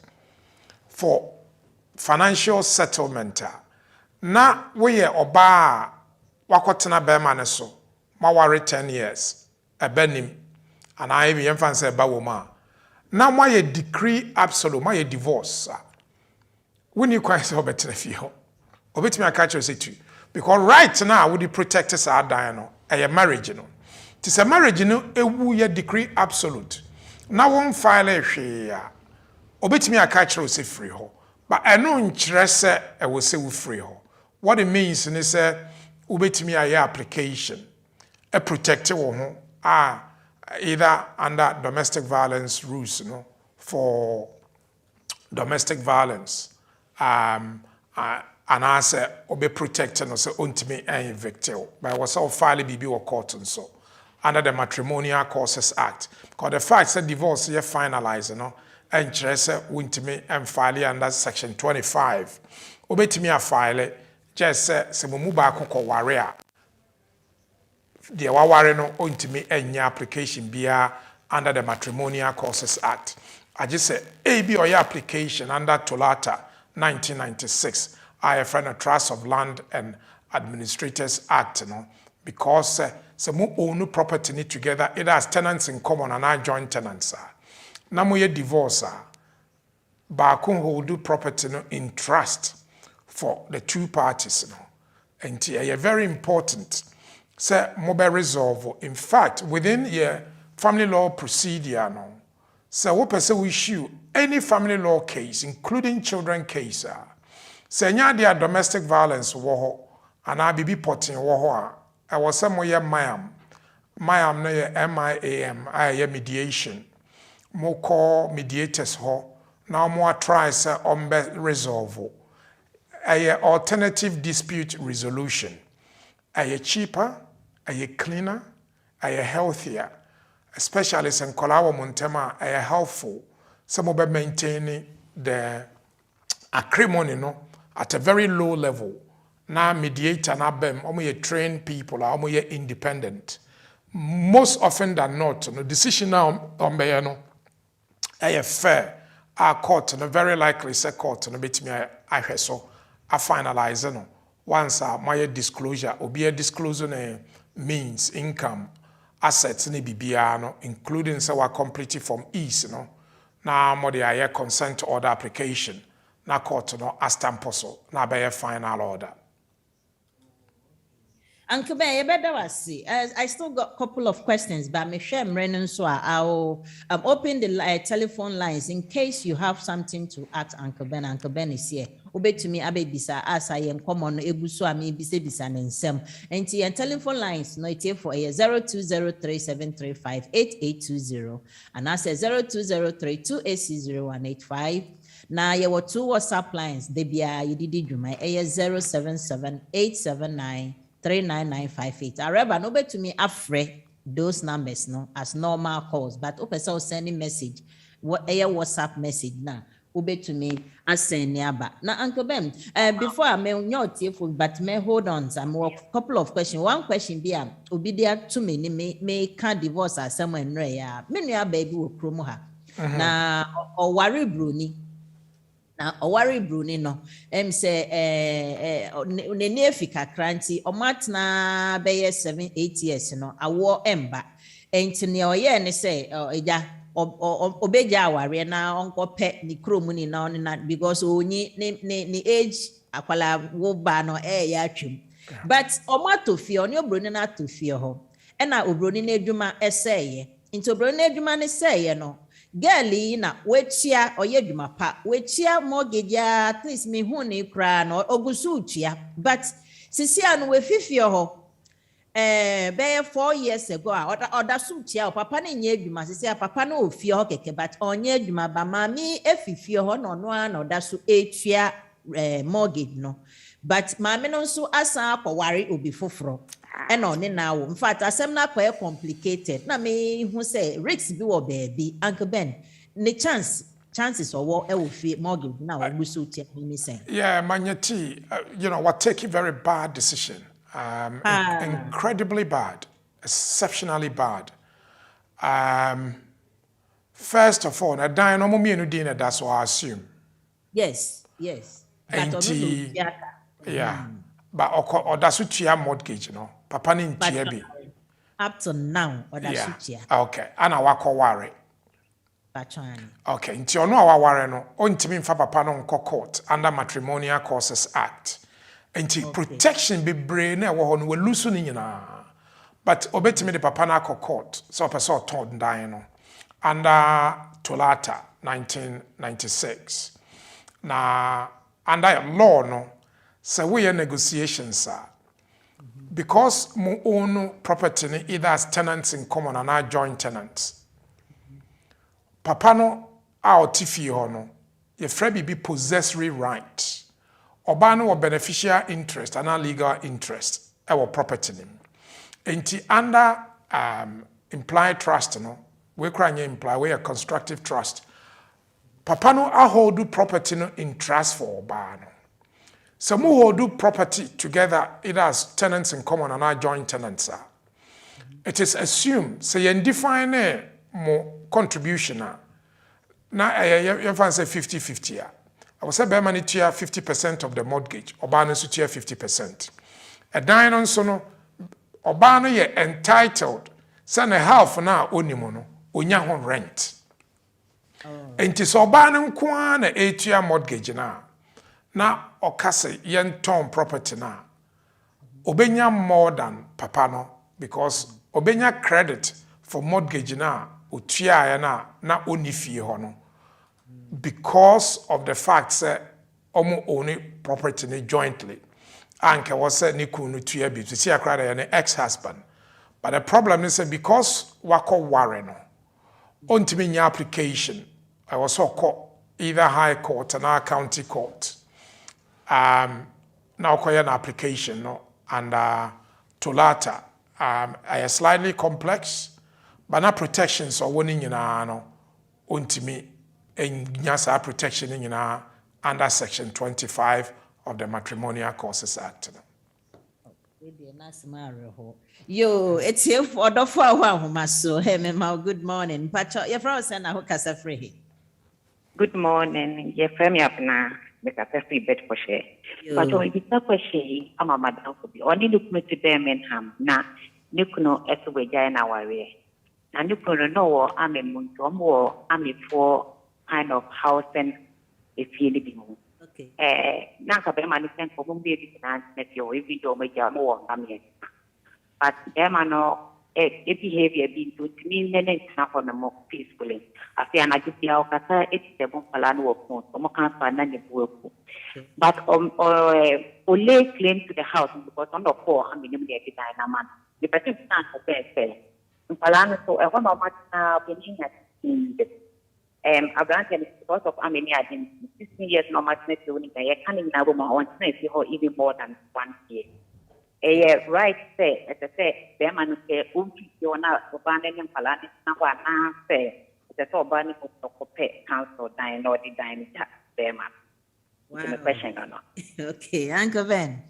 for financial settlement. Na we oba wakotena bema ne so ma ware 10 years ebenim and I even fancy ba woma na ma ye decree absolute ma ye divorce when you quite say obetena fi ho obetimi aka chere say tu because right now we protect us our dan no e marriage no ti say marriage no ewu ye decree absolute na won file hwe ya obetimi aka chere say free ho but eno nkyere se e wo say wo free ho. What it means is say ubetimi aye application a protective one either under domestic violence rules for domestic violence and I say obe protected no say untimi any victim but was all file bibi or court and so under the Matrimonial Causes Act because the fact that divorce is finalized and say untimi and file under section 25 obetimi a file just se mo ba kokko ware a de wa ware no ontimi enya application bia under the Matrimonial Causes Act. I just say AB or your application under Tolata 1996 I friend a Trust of Land and Administrators Act because se mo own property ni together either as tenants in common and I joint tenants na mo ye divorce ba kun hold property in trust for the two parties and it's very important say mobile resolve in fact within your family law procedure so we person issue any family law case including children case say nya dia domestic violence wo ho ana bibi potting wo ho a was some way mayam no ye MIAM I mediation mo call mediators ho now more try say resolve a alternative dispute resolution. A cheaper, a cleaner, a healthier, especially in Kolawa Montema, a helpful. Some of them maintaining the acrimony at a very low level. Now mediator na bem, omo trained people, omo independent. Most often than not, the decision now on a fair. Our court, very likely say court, bit me I so. A finalize once my disclosure or be a disclosure means income assets ni bibia including our completely from east na mo de aye consent order application na court as tamposo na be final order. Uncle Ben, you better see. I still got a couple of questions, but I'm sure so I'll open the telephone lines in case you have something to ask Uncle Ben. Uncle Ben is here. Obey to me, Abe Bisa, as I am common, Ebusu, I may be Bisa and Sem. And the telephone lines, no, it's for 0203-735-8820. And I say 0203-280-185. Now, you were 2 WhatsApp lines. They be you did you my 077-879. 39958. However, no bet to me afraid those numbers as normal calls, but open so sending message, what a WhatsApp message now. Ube to me as send nearby. Now, Uncle Ben, before I may not tearful, but may hold on some more couple of questions. One question be ubi there too many may can't divorce as someone rare. Many baby will promo her. Now or worry Bruni. na ɔware bruni no say ne ne afika kranti ɔmatna bɛyɛ 7-8 years no awo emba enti ne ɔyɛ ne sɛ ɛgya obegya aware na onkɔpɛ ne kromu ni na na because onyi ne age akwala wo ba no ya atwem but ɔmato fie ɔne obroni na ato fie hɔ ɛna obroni na adwuma ɛsɛyɛ nti obroni na adwuma ne sɛyɛ no girl yi na wechia oye adwuma pa wechia mortgage at least me hu ne kra no ogusu utua but sisia no we fifie hɔ be 4 years ago oda so utua papa ne nya adwuma sisia papa na ofie hɔ keke but onye adwuma ba mami efifie hɔ no no na oda so etua mortgage no but mami no so asan akɔware obi foforo and on na wo in fact asem na quite complicated na me hu say risks bi wo baby Uncle Ben ne chances or what will fee mortgage now we so tia me say yeah manyeti we're taking very bad decision incredibly bad, exceptionally bad. First of all, na dan no mo mienu din that's what I assume. Yes. Yeah. But odasu tia mortgage no. Papa ni ntia bi. Up to now odasu tia. Okay. Ana wako ware. Bachani. Okay. Nti ono awaware no, ontimi mfa papa no nko court under Matrimonial Causes Act. Nti protection bebre na wo ho no welusu ni nyina. But obetimi de papa na akọ court. So person ton dan no. Under Tolata 1996. Na under law no, so we are negotiations because mo own property either as tenants in common and our joint tenants. Papa no our tifi no, ye frebi be possessory right. Oba no beneficial interest and our legal interest our property nim. Enti under implied trust no, we cry imply we a constructive trust. Papa no hold property no in trust for Oba no. So we hold property together either as tenants in common and our joint tenants are. It is assumed, say you define more contribution now you find say 50-50. I will say be money to 50% of the mortgage, Obano to 50%. A dine on sono Obano ye entitled, send a half now onimono, unya rent. And tis Obano kwan a 8-year mortgage now. Na okase yen ton property na obenya more than papa no because obenya credit for mortgage na otua ya na onifie ho no because of the fact say omo own property ni jointly anke was say ni kunu tua bi to see akra ya ex-husband but the problem is because wako ware no ontimi nya application I was so called either high court or county court. Now an application no and Tolata are slightly complex but na protections or winning in no untimi and nyasa protection in under section 25 of the Matrimonial Causes Act. Yo, it's here for the 4 so hey me good morning. Pacho, your friend send a kasa free. Good morning. Your friend up na. Because I free bed for share. But when you talk for share, I'm a madam for be. Only look me to Birmingham. Na, you know, as we join our way. And you can know I'm a muntom or I'm a for kind of housing if you live in. Okay. Now, I'm a man for whom be finance net your every door make your more come here. But them are no a behavior being to me, then it's not on the more peacefully. I feel I just feel that it's the one plan work more, so more can't find any work. But only claim to the house because on the 4 how many get it in a month. The person stands for best. In Palano, so I want much now being at I granted because of how many I didn't 16 years no much net doing I can't even know my own even more than 1 year. Right say, as I say, them and say, you're not abandoning Palani, now I say. The so bunny for pay council dine or the dine them. Wow. Question or not. Okay, Uncle Ben.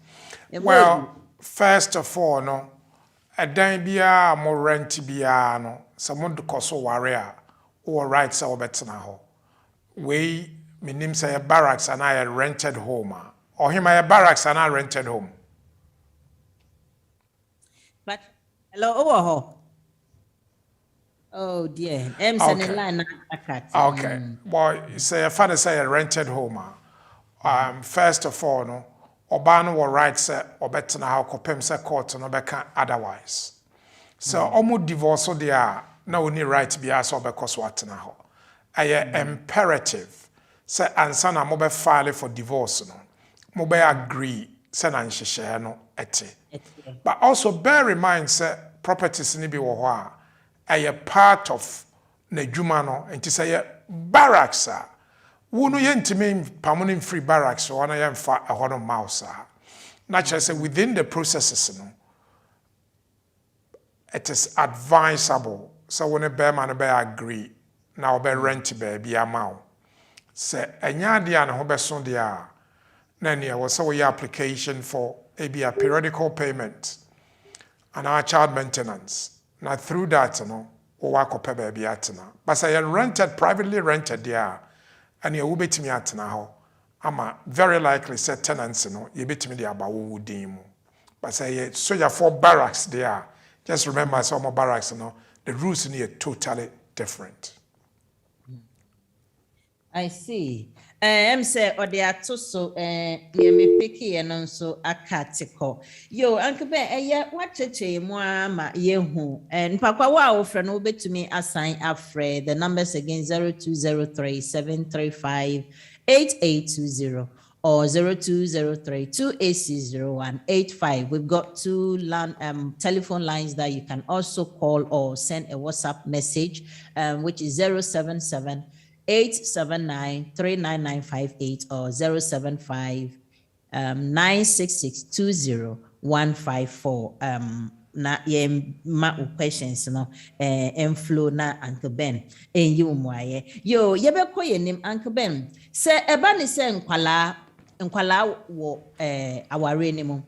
Well, first of all, no, a dime bia more rent bia no, someone to cost warrior or rights or better now. We minim say a barracks and I rented home or him a barracks and I rented home. But hello, oh dear, I'm sending line. Okay, well, say a father say a rented home. First of all, no, Obano will write say or better now copem say court no beka otherwise. So almost divorce so they are now only right to be asked because what now. Imperative say answer na mo be file for divorce no. Mo be agree say na nhyehyɛ no ete. But also bear in mind say properties ni bi wo ho a part of na dwuma no enti say barracks a wo no yentimi pamonim free barracks so na yemfa ehɔ no mouse a. Naturally say within the processes no it is advisable so when a bear man be agree now be rent baby amount say enya dia na ho beso dia na ne was so your application for a periodical payment and our child maintenance now through that no o wa kope baby atena but say rented privately rented there and you will betimi atena ho ama very likely say tenants no you betimi dia ba wo din mu but say so ya for barracks there. Just remember, some barracks, the rules in here are totally different. I see. I'm say or they are too so near me picky and also a cattico. Yo, Uncle Ben, what a ma yehu and Papa wow friend will be to me assign Afraid. The numbers again 0203 735 8820. Or 0203-286-0185. We've got two telephone lines that you can also call or send a WhatsApp message, which is 077-879-39958 or 075-966-20154. Na ma questions no inflow na Uncle Ben en you mwaye yo yebekọ yenim Uncle Ben se eba ni se nkwala wo aware ni mu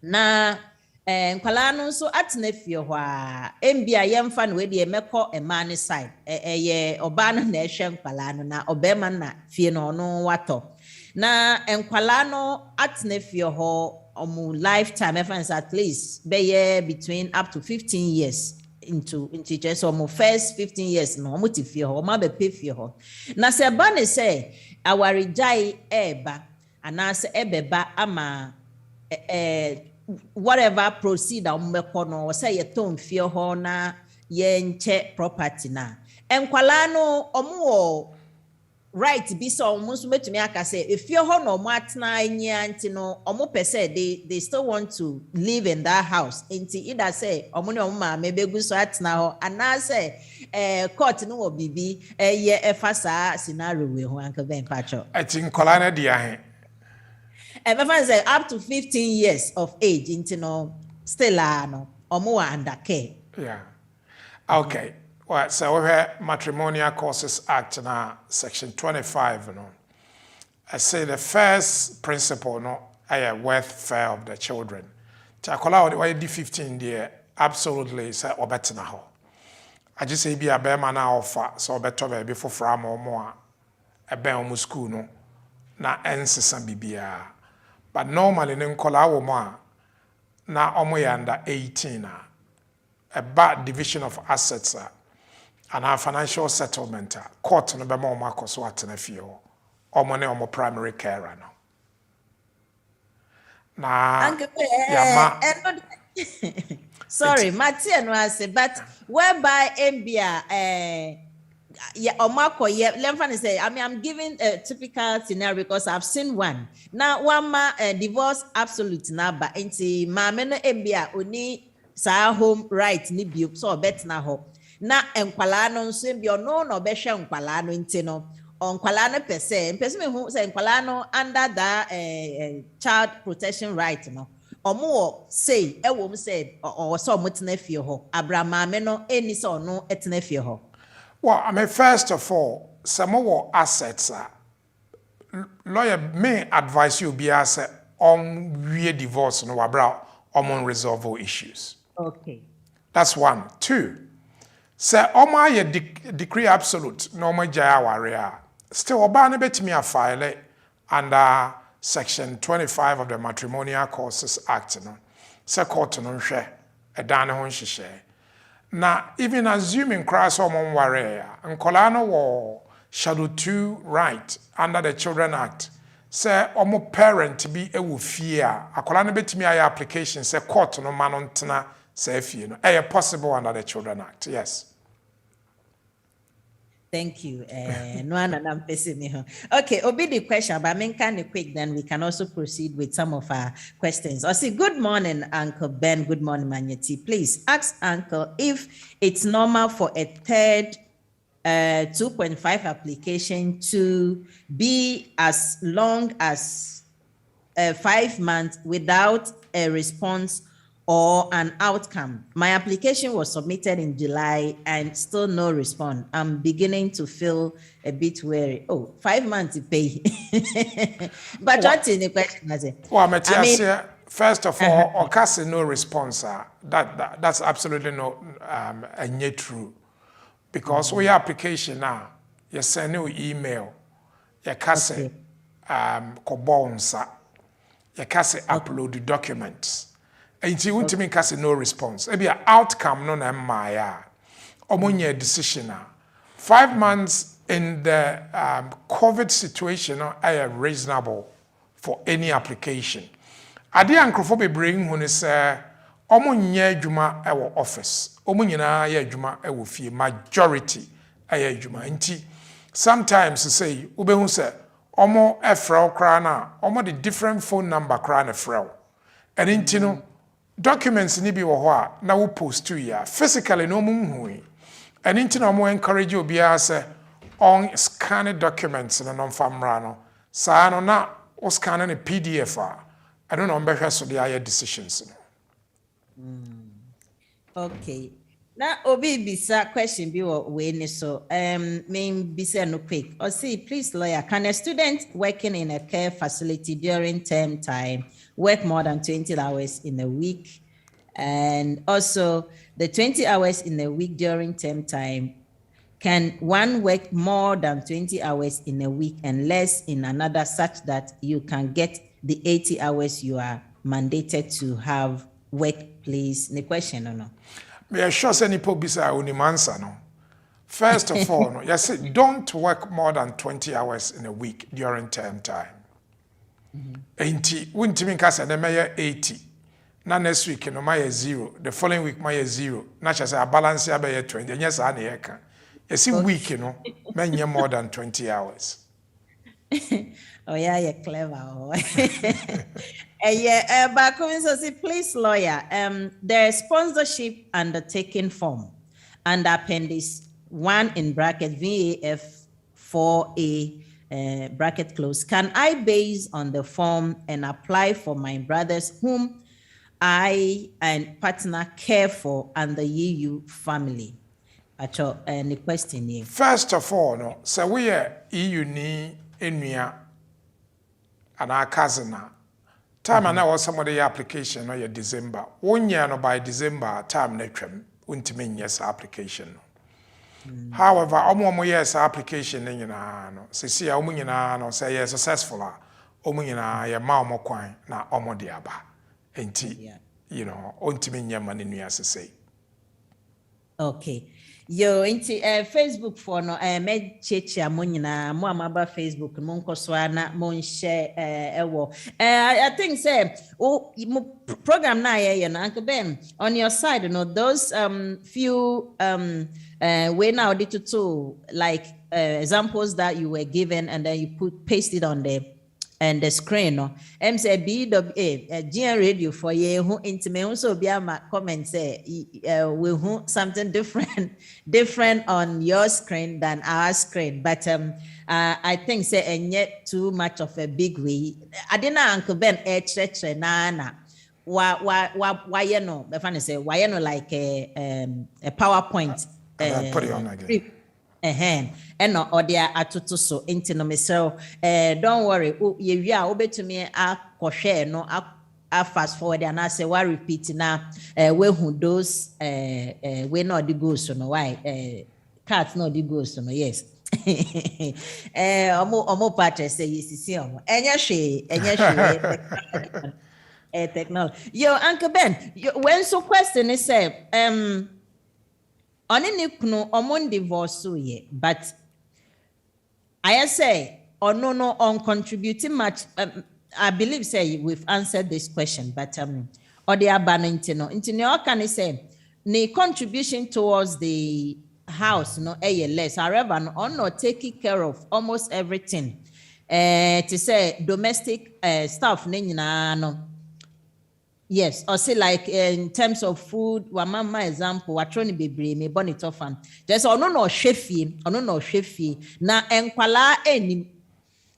na nkwala no so atena fie ho a embia yemfa no we de emekọ ema ni side ye oba no na ehwe nkwala no na obema na fie no no wato na nkwala no atena fie ho lifetime events at least be between up to 15 years into just first 15 years no mo ti fie ho ma be pay fie ho na se ba ne se awarijai eba anase ebeba ama whatever proceed ameko no say ye ton fie ho na ye nche property na enkwala no omo right be so almost met me aka say if you ho no matna anya anti no omo pese they still want to live in that house anti either say omo ne omo ma mebegu so atna ho ana say court no wo bibi ye efa saa scenario we ho Uncle Ben pacho I think kolana dia he e say up to 15 years of age anti no still no omo under care. Yeah, okay. Well, so we have Matrimonial Causes Act now, Section 25. I say the first principle, welfare of the children. Chakola, why did 15 there? Absolutely, say obetina ho. I just say be a bear man offer, so better before from or more. A bear almost school no, na ensisan bibia. But normally, nkola woman na omo under 18 a bad division of assets. And our financial settlement, court no be more marcos what in a few, or money or more primary care now. Sorry, Martin was but whereby MBA Omako Lemfan say, I mean, I'm giving a typical scenario because I've seen one. Now one divorce absolute number into my MBA only sa home right ni bi so bet na ho. Na enkwala no nso bi ono no be hwe enkwala no nti no onkwala no pese me hu say enkwala no under that child protection right no omo say ewom say o so motena fie ho abrama me no eni so no etena fie ho. Well, I mean, first of all, some more assets lawyer may advise you be as on we divorce no abroad on resolve issues. Okay, that's one. Two, say oma ye decree absolute no ma jaya warrior still oba ne betimi a file under section 25 of the Matrimonial Causes Act no se court no hwe eda ne ho nhyehyɛ na even assuming cross omon ware nkola no wo Schedule 2 right under the Children Act. Say omo parent be ewu fie a akola no betimi aye application say court no ma no ntena say fie no. Possible under the Children Act. Yes. Thank you. No one okay, obey the question, but I kind of quick, then we can also proceed with some of our questions. I say, good morning, Uncle Ben. Good morning, Manyeti. Please ask Uncle if it's normal for a third 2.5 application to be as long as 5 months without a response or an outcome. My application was submitted in July and still no response. I'm beginning to feel a bit wary. 5 months to pay. But what's in the question? I mean, first of all, or no response. That's absolutely no and true. Because we application now, you send you email, you can say kobonsa, you can say upload the documents. And you won't mean say no response. Maybe an outcome no na maya. Omonye decision. 5 months in the COVID situation are reasonable for any application. Ade ankrofo bring when is omonye adwuma ewo office. Omo nyina ye adwuma ewo fie majority aye adwuma nti sometimes say ubehu say omo efrel kra na omo the different phone number kra na frel and nti no documents ni bi wo ho a na wo post to ya physically no mu hu and nti na omo encourage obi a say on scan documents na no famra no sa no na o scan na PDF I don't know mbehwe so the aye decisions no. Okay. Now, Obi bisa question be we so main bisa no quick. Or see, please, lawyer, can a student working in a care facility during term time work more than 20 hours in a week? And also, the 20 hours in a week during term time, can one work more than 20 hours in a week and less in another, such that you can get the 80 hours you are mandated to have work, please? The question or no? Me sure say nipo bisa unimansa no. First of all, no, you say don't work more than 20 hours in a week during term time. Enti wuntimi nka say na may 80. Na next week no may 0. The following week may 0. Na cha say a balance ya be 20. Enya sa na ye ka. You see week no may more than 20 hours. Oh yeah, you're clever. But so say, please, lawyer, the sponsorship undertaking form under appendix 1 in bracket VAF 4A bracket close. Can I base on the form and apply for my brothers whom I and partner care for and the EU family? The question here. First of all, no, so we are EU ni enua and our cousin. Time and now somebody application or your December. 1 year no by December time netwem untimi yes application. However, omo yes application nyina no. Sisi a omo nyina no say yes successful a omo nyina ye ma omo kwan na omo de aba. Enti you know untimi nyama ne nua sesei. Okay. Yo, into Facebook for no me cheche amonyina mo amaba Facebook mo nkoso na mo share I think say program na ye na Uncle Ben on your side, you know, those few way now to like examples that you were given and then you paste it on the screen no say BWF GN radio for ye who intimate so be my comment say we who something different on your screen than our screen, but I think say and yet too much of a big way. I didn't Uncle Ben na why you know the funny say why you know like a PowerPoint put it on again. And no odia atutu so into no so don't worry ye wi a obetumi akwohwe no a fast forward and I say why repeat now we who those we not the goes so no why cards not the goes so no yes Omo patre say yisisi omo. Enya hwe. Technology. Yo, Uncle Ben, when so question is say, oni ni kunu omo divorce ye, but I say, or no, on contributing much. I believe say we've answered this question, but or the abandoned no. Into can I say, the contribution towards the house no less. However, no taking care of almost everything. To say domestic stuff no. Yes, or say like in terms of food, wa mama example, wa trying to be brave, me bonnet of fan. There's no shefi, no shefi. Na enkwala enim,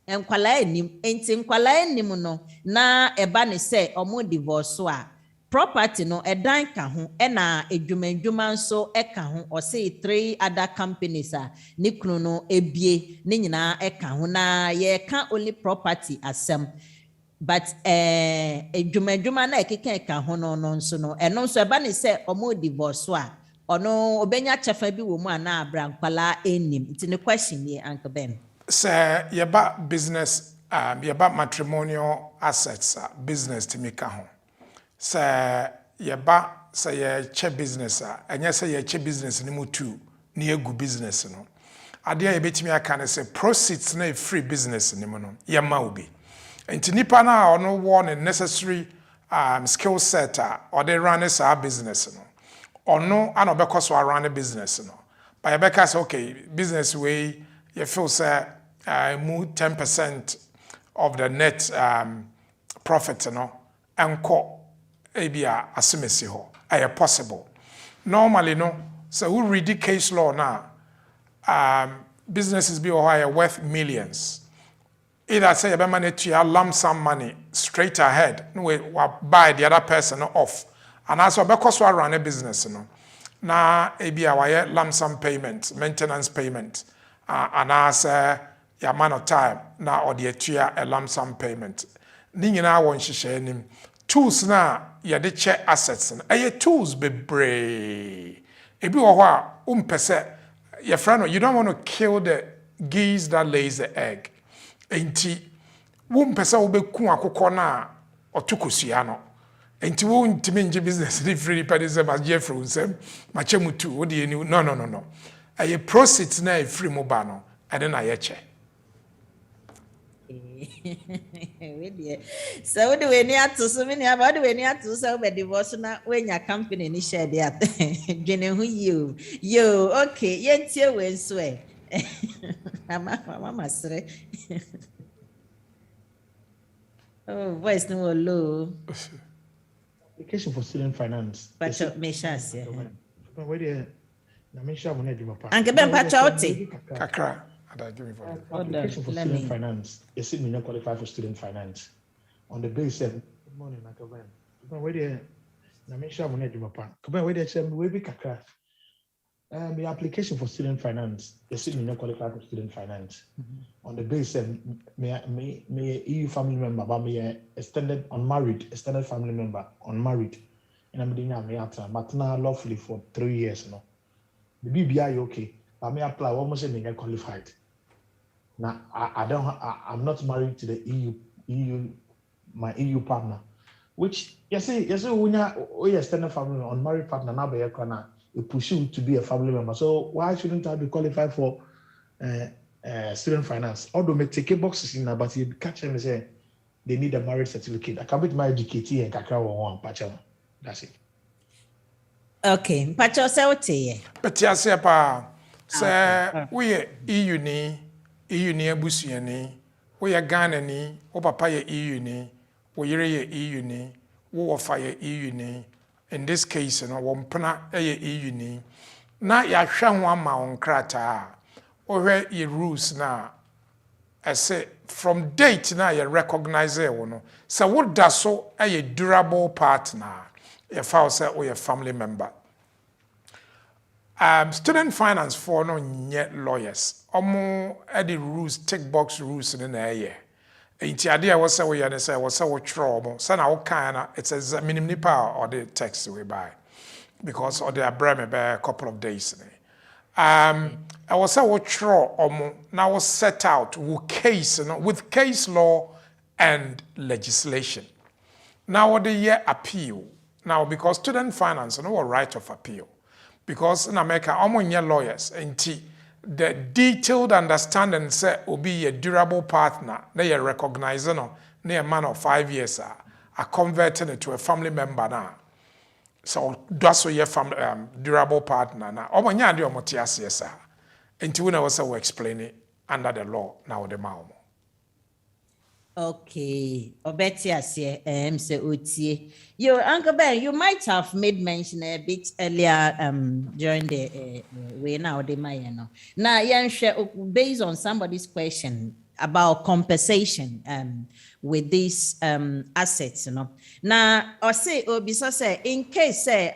enti nkwala enim no, na eba ne say omo divorce a property no edan ka ho, na edwuma nso eka ho, or say 3 other companies ne kunu no ebie, ne nyina eka ho na ye can only property asem. But edwuma na ekeke ka ho no nso no eno nso eba ne say omo divorce a ono obenya chefa bi wo mu ana abra nkwala enim. It's the question here, Uncle Ben. Sir, yeba business yeba matrimonial assets business to make ho. Sir, yeba say ye che business enya say ye che business ni mu tu ni egu business no. Ade ye betimi aka ne say proceeds na free business ni mu no ye ma obi. Enti nipa na ono wo ne necessary skill set or they run a business no. Ono ana obekọ so run a business no. But you beka say okay, business way you feel say move 10% of the net profit no enko ebia asemesi ho. Are possible. Normally no, so who read the case law now, businesses be worth millions. Either say you money to your lump sum money straight ahead, no way buy the other person off. And also because we run a business, no. Na ebi our lump sum payment, maintenance payment, and as your man of time na or the a lump sum payment. Ni nyina won hihye nim. Tools na ye de check assets. Aye tools be brave. Ebi wo ho a umpese your friend, you don't want to kill the geese that lays the egg. Enti wo mpesa wo beku akokọ na otukosua no enti wo ntimi nje business ni free pede ma Jeffrey nsem ma chemutu wo de ni no aye proceeds na free mo ba no ade na ye che So do we need to so many about we need to so be divorce na when your company ni share there dwene hu you okay yentie we nso Mama sere. Oh, voice no low. Application for student finance. But me chance. Where the na me sure wona edwuma pa. Anke ben pacha oti. kakra ada give me for Application for student finance. You see me not qualify for student finance. On the basis good morning Uncle Ben. Where the na me sure wona edwuma pa. Come where the say we be kakra. The application for student finance, you see me not qualify for student finance. On the basis, me EU family member, but me extended family member, unmarried. And I'm doing me after, but now lawfully for 3 years now. The BBI okay, but me apply almost me qualified. Now I'm not married to the my EU partner, which you see when you extended family unmarried partner now be a push you to be a family member. So why shouldn't I be qualified for student finance? Although me take boxes in but you catch them and say they need a marriage certificate. I can be my educatee and kakra one patcha. That's it. Okay, patcha say what ye. But ya say pa say we EU ni abusu ni, we Ghana ni, o papa ye EU ni, we yere ye EU ni, wo ofa ye EU ni. In this case, you know, wompana EU ni na ya hwa ho ama on krata o hwe ye rules na I say from date na you recognize e wo no so what da so a durable partner you found say we a family member. Student finance for no yet lawyers omo the rules tick box rules in na ye enti ade a wose we yane say wose wo twro mo say na wo kan na it's a minimum nipa or the text we buy because or the abrame be a couple of days I was say what tro now was set out with case, with case law and legislation. Now what the year appeal. Now because student finance no right of appeal. Because in America, almost lawyers and the detailed understanding say will be a durable partner. They are recognizing near a man of 5 years are converting it to a family member now. So that's what your family durable partner now. Almost nyandi omotias yes sir. Until we also explain it under the law now the mao. Okay, Obetias here, say Utie. Your Uncle Ben, you might have made mention a bit earlier during the way now the Mayano. Now, based on somebody's question about compensation with these assets, Now, or say Obisa say in case say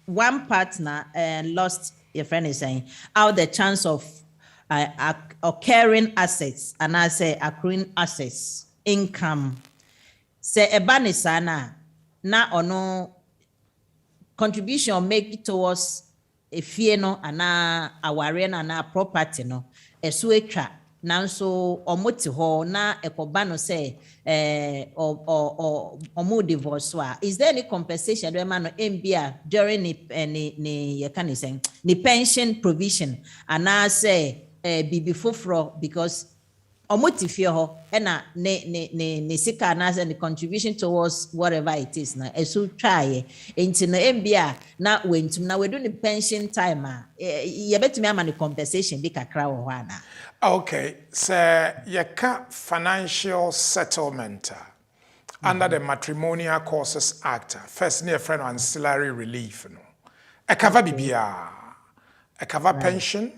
one partner lost, your friend is saying, out the chance of occurring assets and I say accruing assets, income. Say a banisana na ono contribution make towards a fieno and our na property no a sweater now so or moti ho na a cobano say or more divorce. Is there any compensation MBA during the pension provision and I say before because omotifio ena ne sika na the contribution towards whatever it is na eso try into no MBA na wentum na we do the pension time ye betumi ama the compensation bi kakra wo ho ana. Okay, so yeka financial settlement under the Matrimonial Causes Act. First near friend ancillary relief no. E cover bibia. E cover pension,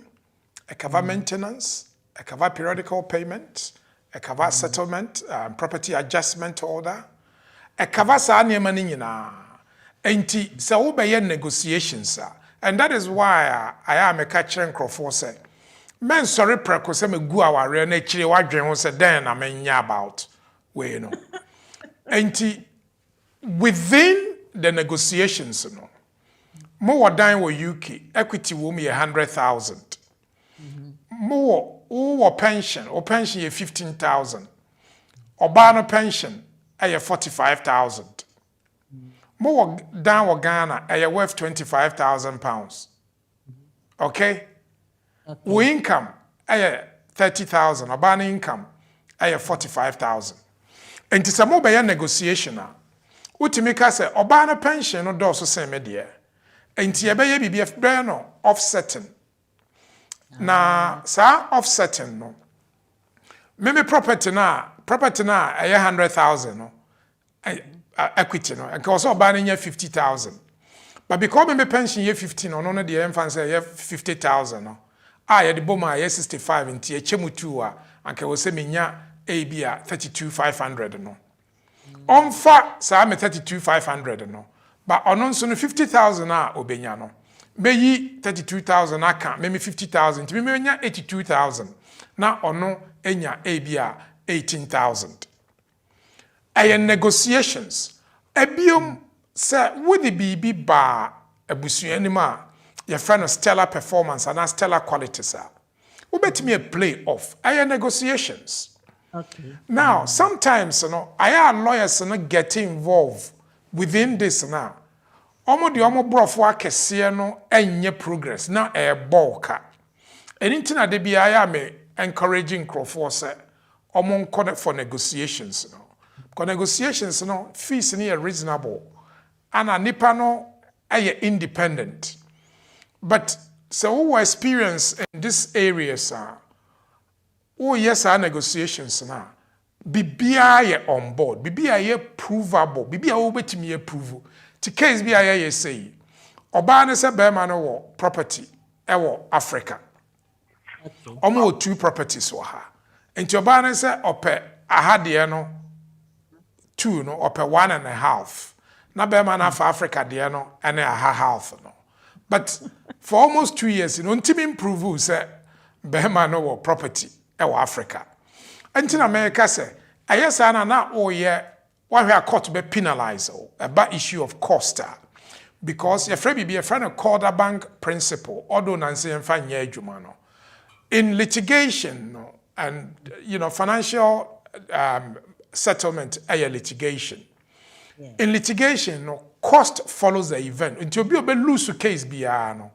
a cover maintenance, a cover periodical payment, a cover settlement, property adjustment order, a cover sa niyama ni nyina. Enti sa ubeye negotiations and that is why I am a catcher and crofo say men sorry preko say me gu aware na chire wadwen ho say den na menya about we no. Enti within the negotiations no more dan wo UK equity wo me 100,000. More or pension ye 15,000. Oba no pension 45,000. More down or Ghana worth 25,000 pounds. Okay? We income 30,000. Oba no income 45,000. And it's a more by negotiation now. Utimika say Oba no pension no do so same there. And tiebe ye BWF no offsetting. Na sa offsetting no. Maybe property na 100,000 no. Equity no. And also buying 50,000. But because me pension ye 15 no the infant say ye 50,000 no. Ye the boma ye 65 nti echemu 2 and ke wo say menya a 32,500 no. Onfa sa me 32,500 no. But onon so no 50,000 obenya no. Meyi 32,000 aka, me 50,000, me enya 82,000. Na ono enya ebia 18,000. Aye negotiations. Ebiom say with the BB ba ebusu anima your friend stellar performance and stellar qualities are. Ubetimi a play off. Aye negotiations. Okay. Now, sometimes aye lawyers get involved within this now. Omo di omo brofo akese no enye progress na bulka. Anything na de bia ya me encouraging crofo say omo nko for negotiations no. Because negotiations no fees ni reasonable and nipa no independent. But so who experience in this areas yes our negotiations na bibia ye on board bibia ye provable bibia wo betimi ye prove. The case be I say, Oba ne se bema no wo property ewo Africa. Okay. Omo 2 properties wo ha. Enti Oba ne se ope ahade no 2 no ope 1.5. Na bema na for Africa de no ene aha half no. But for almost 2 years ntimi improve say bema no wo property ewo Africa. Enti na America say ayesa na o ye one where court be penalized about issue of cost. because your friend be a friend of quarter bank principle, although Nancy and Fanya Jumano. In litigation, no, and financial settlement, litigation. Yeah. In litigation, no, cost follows the event. Until you lose a case, no,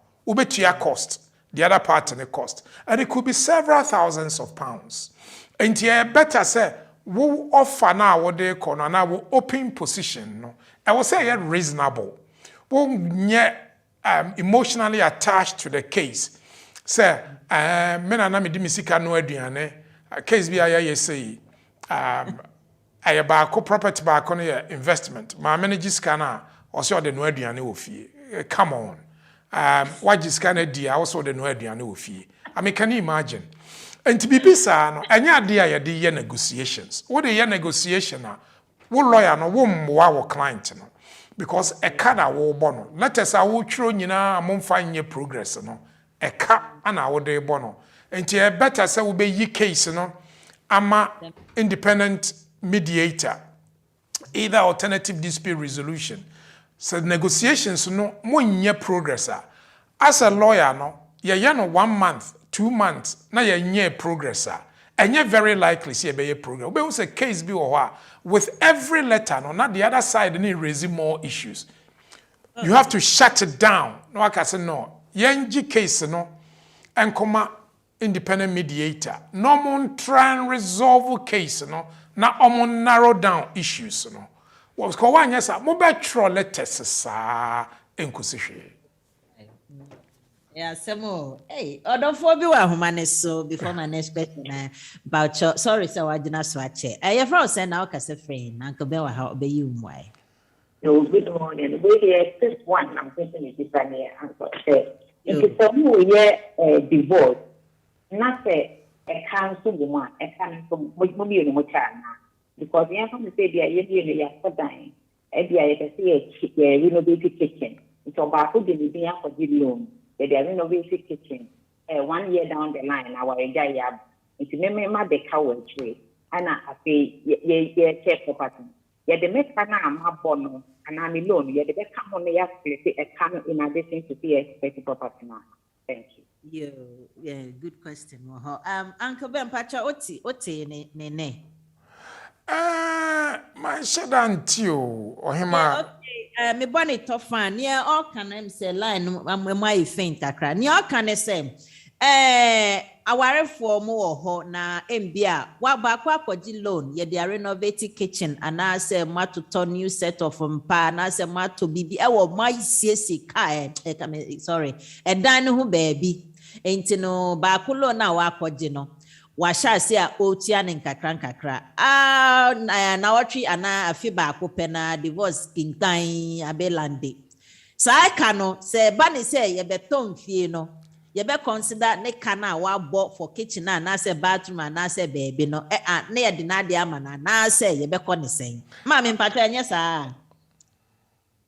cost. The other part in the cost, and it could be several thousands of pounds. And you better say, we offer now what they call now open position. No, I will say reasonable. We emotionally attached to the case. Say, men are not me dimisika no aduane. Case be I say, I buy property back on your investment. My manager scanner also the no aduane ofie. Come on. What is kind of dear also the no aduane ofie. I mean, can you imagine? And to be bisa no, any idea the negotiations. What the negotiation na? Wo lawyer no wo mwa wo client no. Because a kana wo bono. Let us a wo tro nyina amomfa nye progress no. A ka ana wo de bono. And you better say we be yi case no. Ama independent mediator. Either alternative dispute resolution. So negotiations no mo nye progress. As a lawyer no, ye no 1 month, 2 months, na ye nye progress. And ye very likely see a progress. But was a case be or with every letter, no, not the other side need raising more issues. You have to shut it down. No, I can say no. Yenji case no, and come independent mediator. No more try and resolve case no. Na omon narrow down issues no. Was called one yes, mobile troll letters sa enkusihwe. Yeah, Samo. Hey, don't forget what humanist so before my next question about your sorry, so I did not swatch it. I have also now cast a friend, Uncle Bell, how be you why? No, good morning. We hear this one, I'm thinking it is an answer. If it's a new divorce, not a council woman, a council, maybe no child. Because the answer to say they are for dying, and they are a renovated kitchen. It's about who didn't be for the loan. They are renovated kitchen. 1 year down the line, our guy, it's remember the cow tree. And I say, ye check property. Yet the make I'm bono, and I'm alone. Yet the best come on the a come in addition to the property now. Thank you. Yeah, good question. Uncle Ben Pacha, Oti, ne. My shadow or him. Me bonny top fan. Near all can I say line. My faint akra. Near all can I say. Aware for more ho na mbia. Wa ba kwa loan. Ye they renovating kitchen. And I say ma to turn new set of mpa. And I say ma to bibi. Ewo my CC car. Sorry. And dan who baby. Ain't no ba kulo na wa no. Washa se a otia ne nkakra na watri ana afi ba ko pena divorce kintan abelande sa ka no se ba ne se ye beton fie no ye be consider ne kana wa bo for kitchen na se bathroom na se baby no na ye de na de ama na se ye be ko ne sen ma me mpatwa nya sa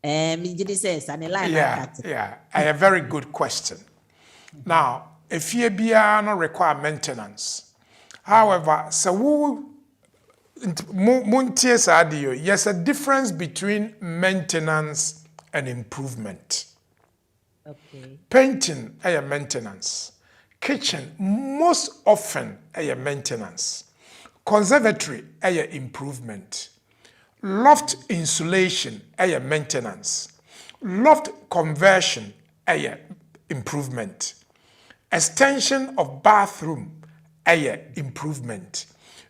me gidi se sa ne line yeah a very good question. Now if you be no require maintenance. However, so yes, a difference between maintenance and improvement. Okay. Painting a maintenance. Kitchen most often a maintenance. Conservatory a improvement. Loft insulation a maintenance. Loft conversion a improvement. Extension of bathroom improvement.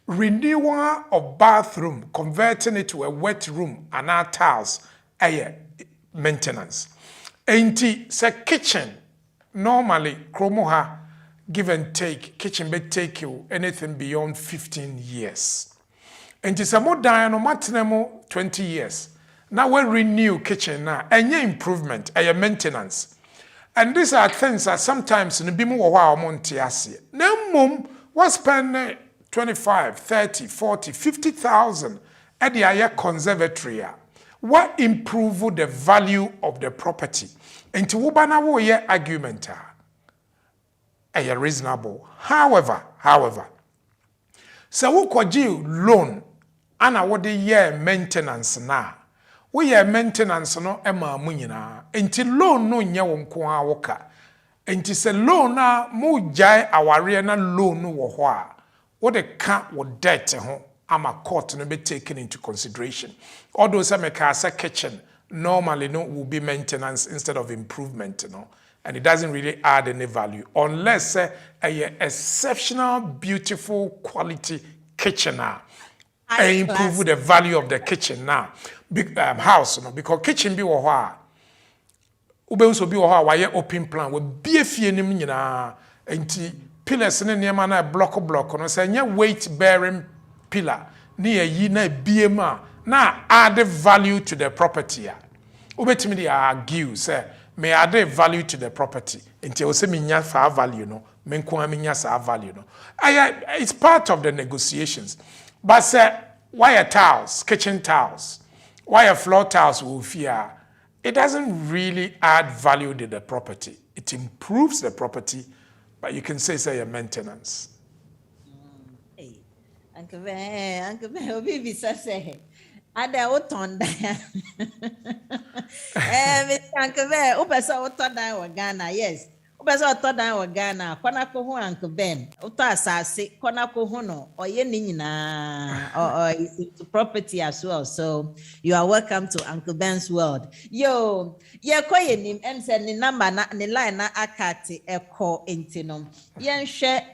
Renewal of bathroom, converting it to a wet room and our tiles, maintenance. Ain't say kitchen, normally, chromoha, give and take, kitchen may take you anything beyond 15 years. And it's a more diano 20 years. Now we renew kitchen now, any improvement, maintenance. And these are things that sometimes in the bimu wa montiasi. No mum was spend 25, 30, 40, 50,000 at the higher conservatory. What improve the value of the property? And to wubana wo ye argument are reasonable. However, so we kwaji loan ana what the year maintenance na. We year maintenance no ema munyina enti loan no nya wo nko a woka enti se loan na mo jai aware na loan no wo ho a wo de ka wo debt ho ama court no be taken into consideration although say make as a kitchen normally no will be maintenance instead of improvement, and it doesn't really add any value unless a exceptional beautiful quality kitchen improve the value of the kitchen now house because kitchen be wo ube so bi wo ha wa open plan we bie fie nim nyina enti pillars ne niam na block no say nya weight bearing pillar ne yi na bie ma na add value to the property ubetimi dey argue say may add value to the property enti o say me nya fa value no me nko am nya sa value no it's part of the negotiations but say wire tiles kitchen tiles wire floor tiles will fear it doesn't really add value to the property. It improves the property, but you can say a maintenance. Hey, Uncle Ben, baby, say, ada otonda. Uncle Ben, upesa otonda wa Ghana, yes. Upesa otonda wa Ghana, kwana ko ho Uncle Ben. Uto asase, kwana ko ho no, oye ni nyina, or it's property as well. So you are welcome to Uncle Ben's world. Yo, yeah, koye nim say ni number na ni line na akati eko intino. Yen share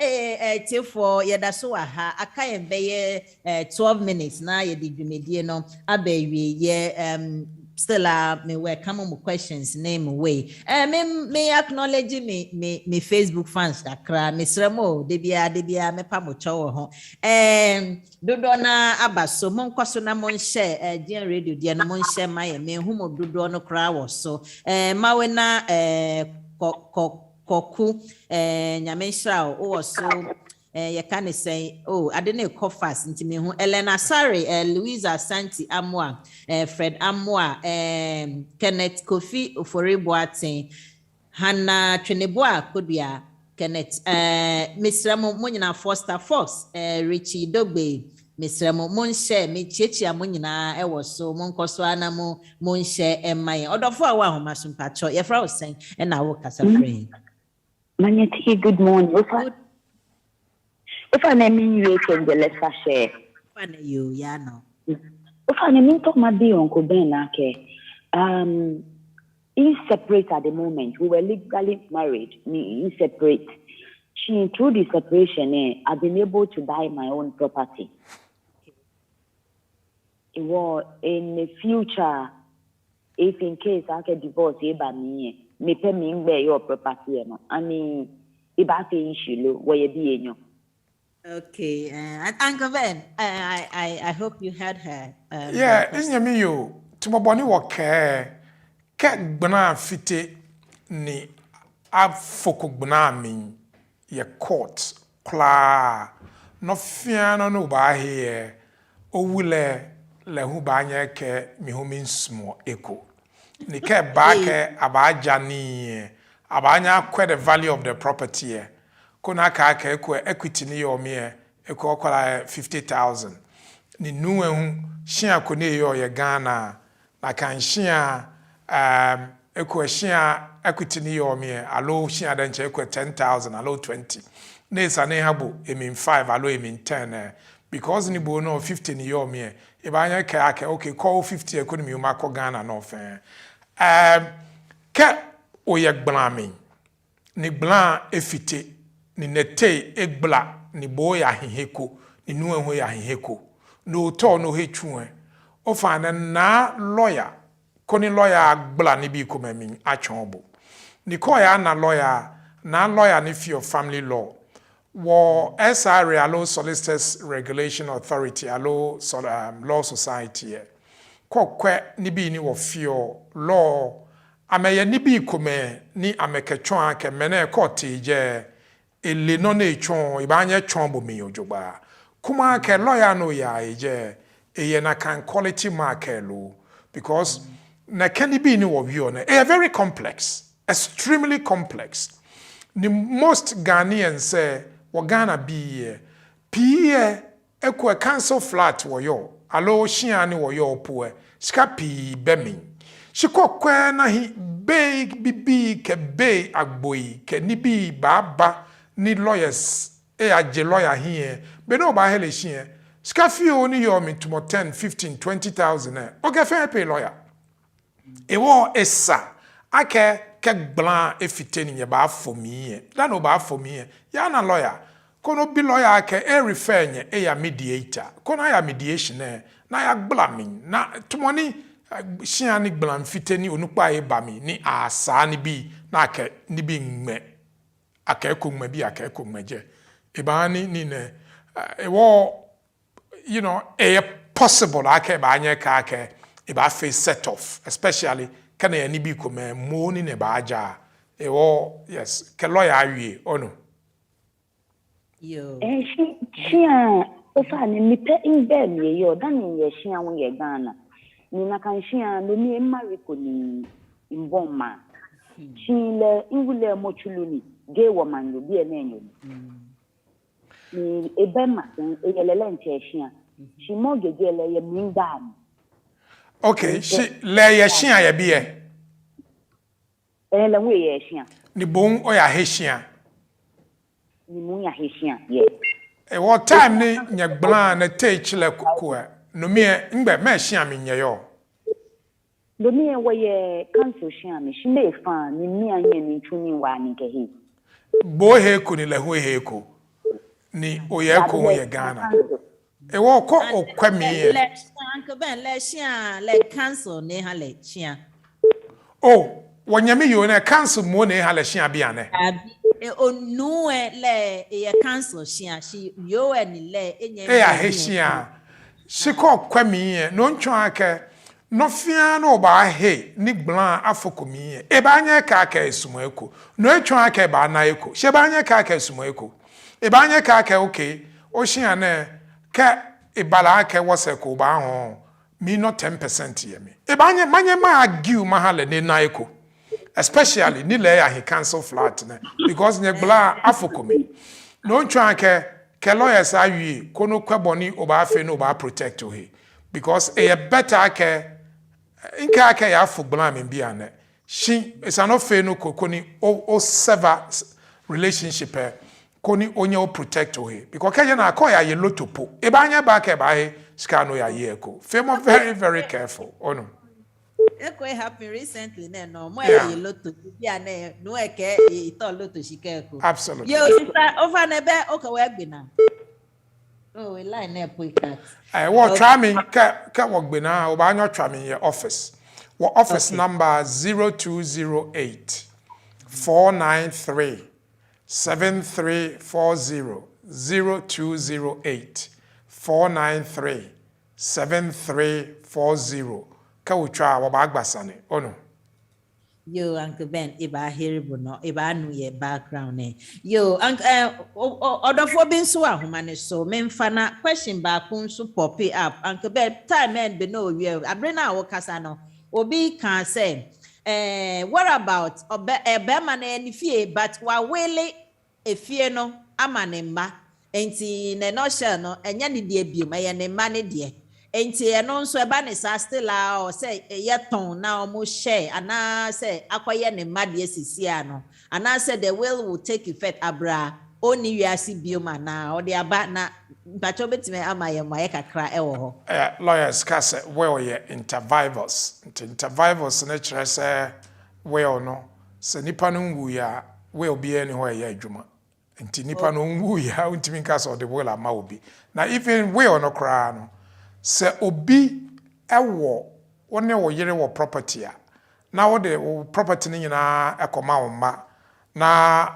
for yeda so aha aka yen be 12 minutes na ye di dwumedie no abewi ye still me welcome more questions name away. Me acknowledge me Facebook fans kakra me sremo de bia me pa mo chowo ho. Dodo na abaso mon kwaso na mon share Gen radio dia na mon share my me hu mo dodo no kra wo so. Ma we na koku nyame hira o so you can say, oh, I didn't call fast into me. Elena Sari, Louisa Santi Amwa, Fred Amwa, Kenneth Kofi Uforiboate, Hannah Trineboa Kudia, Kenneth, Miss Ramo Munina Foster Fox, Richie Dogbe, Miss Ramo Monshe, Michichi Amunina, I was so Monkoswana Monshe, and my other 4 hours, Masum Pacho, your Frau saying, and I woke as a friend. Manyati, good morning. If I name you can the let's share. You, yeah, no. If I name talk my be Uncle Ben, in separate at the moment. We were legally married, in separate. Through the separation, I've been able to buy my own property. It was in the future, if in case I can divorce me pay me bear your property, I mean, if I say issue, where you be. Okay, Uncle Ben, I hope you heard her. Yeah, inyami yo tumoboni wo ke gbana fite ni afoko gbana mi ye court kla no fiano no ba here owule le hu ba nya ke mi hu min smo eko ni ke ba ke abaja ni abanya kwa the value of the property here. Kona ka equity ni yo me ekokola 50,000 ni nuwe hu shia kone yo ye Ghana na kan shia shia equity ni yo me alo shia danche 10,000 alo 20 nesa ne habo emin 5 alo emin 10 because ni bo no 50 ni yo me e ba nya ka okay call 50 economy ma ko Ghana no fe ka oye gbami ni blan efite ni nete egbla ni boya hiheko ni nuwe ya hiheko no to no hetwe ofa na lawyer koni lawyer agbla ni bi ko mami atwonbo ni ko ya na lawyer ni for family law wo SRA alo Solicitors Regulation Authority alo Law Society kokwe ni bi ni wo fio law ameye ni bi ko me ni ameketwon ake mena ko teje ele no na echon ibanye chon bo me ojogba kuma ke lawyer no ya eje eye na kan quality markelo because na can be ni wo wi na very complex, extremely complex. The most Ghanaians say wo Ghana be PE eko council flat wo yo alo shia ni wo yo po sika pi bemi shikokwe na hi big bibi ke be agboi ke ni bi baba ni lawyers agye lawyer here be no ba hele shia sika fi oni yo me to 10 15 20,000 okay fair pay lawyer ewo esa ake ke gblan efiteni ye ba fomi da no ba fomi ya na lawyer kono bi lawyer ake refer nye ya mediator kono ya mediation na ya gblamin na tumoni shiani gblan fiteni onukpa e ba mi ni asa ni bi na ake ni bi nme ake ko nme bi ake ko nmeje e ba ni ne ewo you know possible ake ba anye ka ake e ba face set off especially kana ya ni bi ko me mo ni ne ba aja ewo yes ke lawyer awie ono yo shia ofa ni mipe imbe mi yo dan ye shia won ye Ghana ni na kan shia no mi marry ko ni imboma shile ingule mochuluni ge woman yo bi enenyo ni ebema eyelele nche shia shi mo gegele ye mindam okay she le ye shia ye bi e le we ye shia ni bon o ya he shia ni mu ya he shia ye what time ni nya gblan na take le kokua no me ngbe me shia me nye yo do me we cancel shia me shi me fa ni mi anye ni tuni wa ni ke he bo he ko ni le ho he ko ni o ye ko ho ye Ghana wo ko okwa me ye le Uncle Ben le shia le cancel ne ha le shia oh wonyame yo na cancel mo ne ha le shia bia ne onu le ye cancel shia shi yo ni le enye ya he shia shi ko kwa me ye no ntwa aka no fia no ba he ni gblan afokomi ye e ba anye ka aka esumo eko no etwa aka ba na eko she ba anye ka aka esumo eko e ba anye ka aka okay o shia na ka e bala aka wose ko ba ho me no 10% ye me e ba anye manye ma agiu mahale ne na eko especially ni le ya he cancel flat na because nye gbla afokomi no ntwa aka ke lawyers awie kono kwaboni oba afe no oba protect o he because e better aka inka aka ya fogbla me bia na she is an ofe no kokoni o sever relationship koni onye o protect o he because kaje na akoya ye lotopo e ba anya ba ka ba he ska no ya ye ko femo very very careful ono eko happen recently no mo ye loto bia na no eke ito loto shikeko absolutely yo sister over na be o ka we gbina oh we line na point what try me ka wo gbina o ba anyo try me your office what office number 0208 493 7340 0208 493 7340 ka utwa wo ba agbasane ono yo Uncle Ben iba hearable no iba anu ye background yo odofo bi nso ahoma ne so memfa na question ba kun so pop up Uncle Ben time and be no we abre na wo kasa no obi kan say what about be man any fie but wa wele efie no ama ne mma enti ne no share no enya ne die biom ye ne mma ne die enti eno nso eba ne sa still o say ye ton na o mo share ana say akoye ne mma de sisi ano ana say the will take effect abra oni wiase biom ana o de aba na bacho betime ama ye ma ye kakra e wo ho lawyers kase well ye intervivals na chere say well no se nipa no nwu ya well bi eni ho ye adwuma nti nipa no nwu ya untimi kase o de well ama obi na even well no kra no se obi ewo wone wo yere wo property a na wo de property ni nyina ekoma wo ma na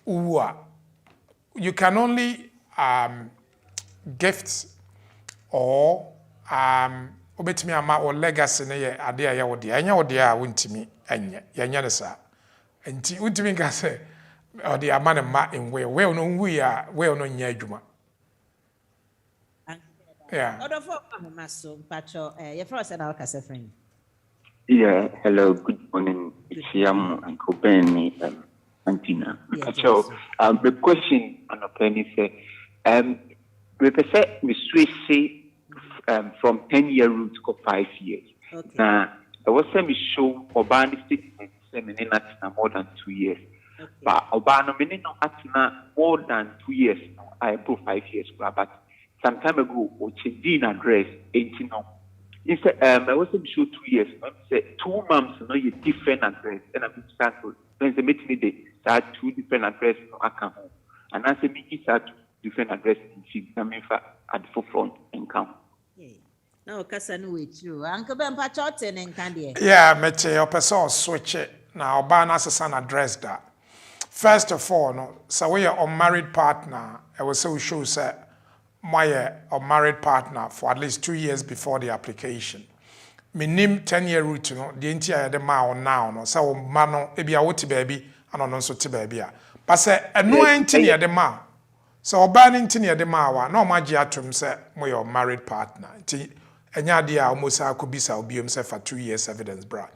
uwu a you can only gift or obetimi ama or legacy ne ye ade a ye wo de anya wo de a wontimi anya ye nya ne sa nti wontimi ka se o de ama ne ma enwe we no nwu ya we no nya adwuma yeah odofo amama so pacho your first and our case friend yeah hello good morning siam Uncle Ben Antina so the question on a penny say we say from 10-year route to 5 years. Okay. Now, I was saying me show Obani statement saying more than 2 years. Okay. But Obano meaning more than 2 years. I put 5 years, but some time ago, Ochedin address 18 now. Instead, I was saying show 2 years. I say 2 months, no, you different address, and I'm start to when they meet me, they start 2 different address no account, and I say me start different address in at the forefront and come. Now, Cassan with you. Uncle Ben Pachotin and Candy. Yeah, mete your person switch it. Now, Obana son address that. First of all, no, so we are unmarried partner. I was so sure say my unmarried partner for at least 2 years before the application. Me name 10-year route, no, the entire the ma now, no, so mano, ebi a woti baby, and on so ti baby. But say, no entity the ma. So Obana entity the ma, no maji atum say, my unmarried partner. Enya dia almost could be so be himself for 2 years evidence, bra.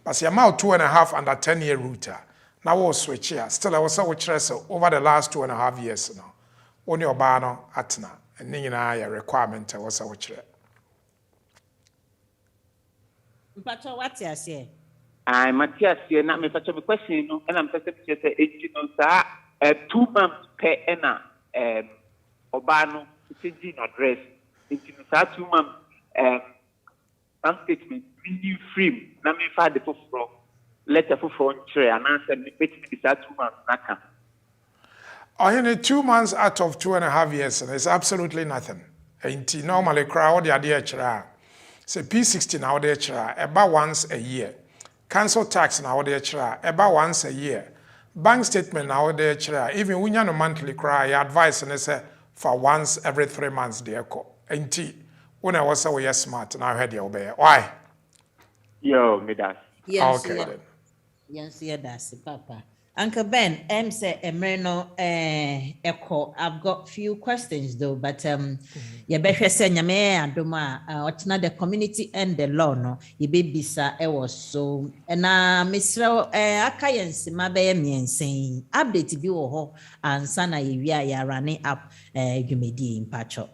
But see, I'm out 2.5 under 10-year router. Now we'll switch here. Still, I was so over the last 2.5 years now. Only Obano atna and Nina requirement I was so Pacho, what's your say? I'm Matthias here. Now, me pacho question, and I'm just saying, 2 months per enna, Obano, changing address, it's 2 months. Bank statement, renew free. Now me find the for letter for phone tray and answer me. Wait me 2 months. Naka. I need 2 months out of 2.5 years, and it's absolutely nothing. And normally, crowd the idea chra. Say P60 now they chra about once a year. Council tax now they chra about once a year. Bank statement now they chra. Even when you no monthly cry, advice and say for once every 3 months they call. And when I was so smart, now I had your bear. Why? Yo, me that. Yes, okay then. Yes, that's Papa. Uncle Ben, say Emerino echo. I've got few questions though, but you better say nyame adoma otna the community and the law no you be bisa was so and Mr. Akayensi mabe miensen update bi wo ho ansa na ye ya running up dwumedi in pacho.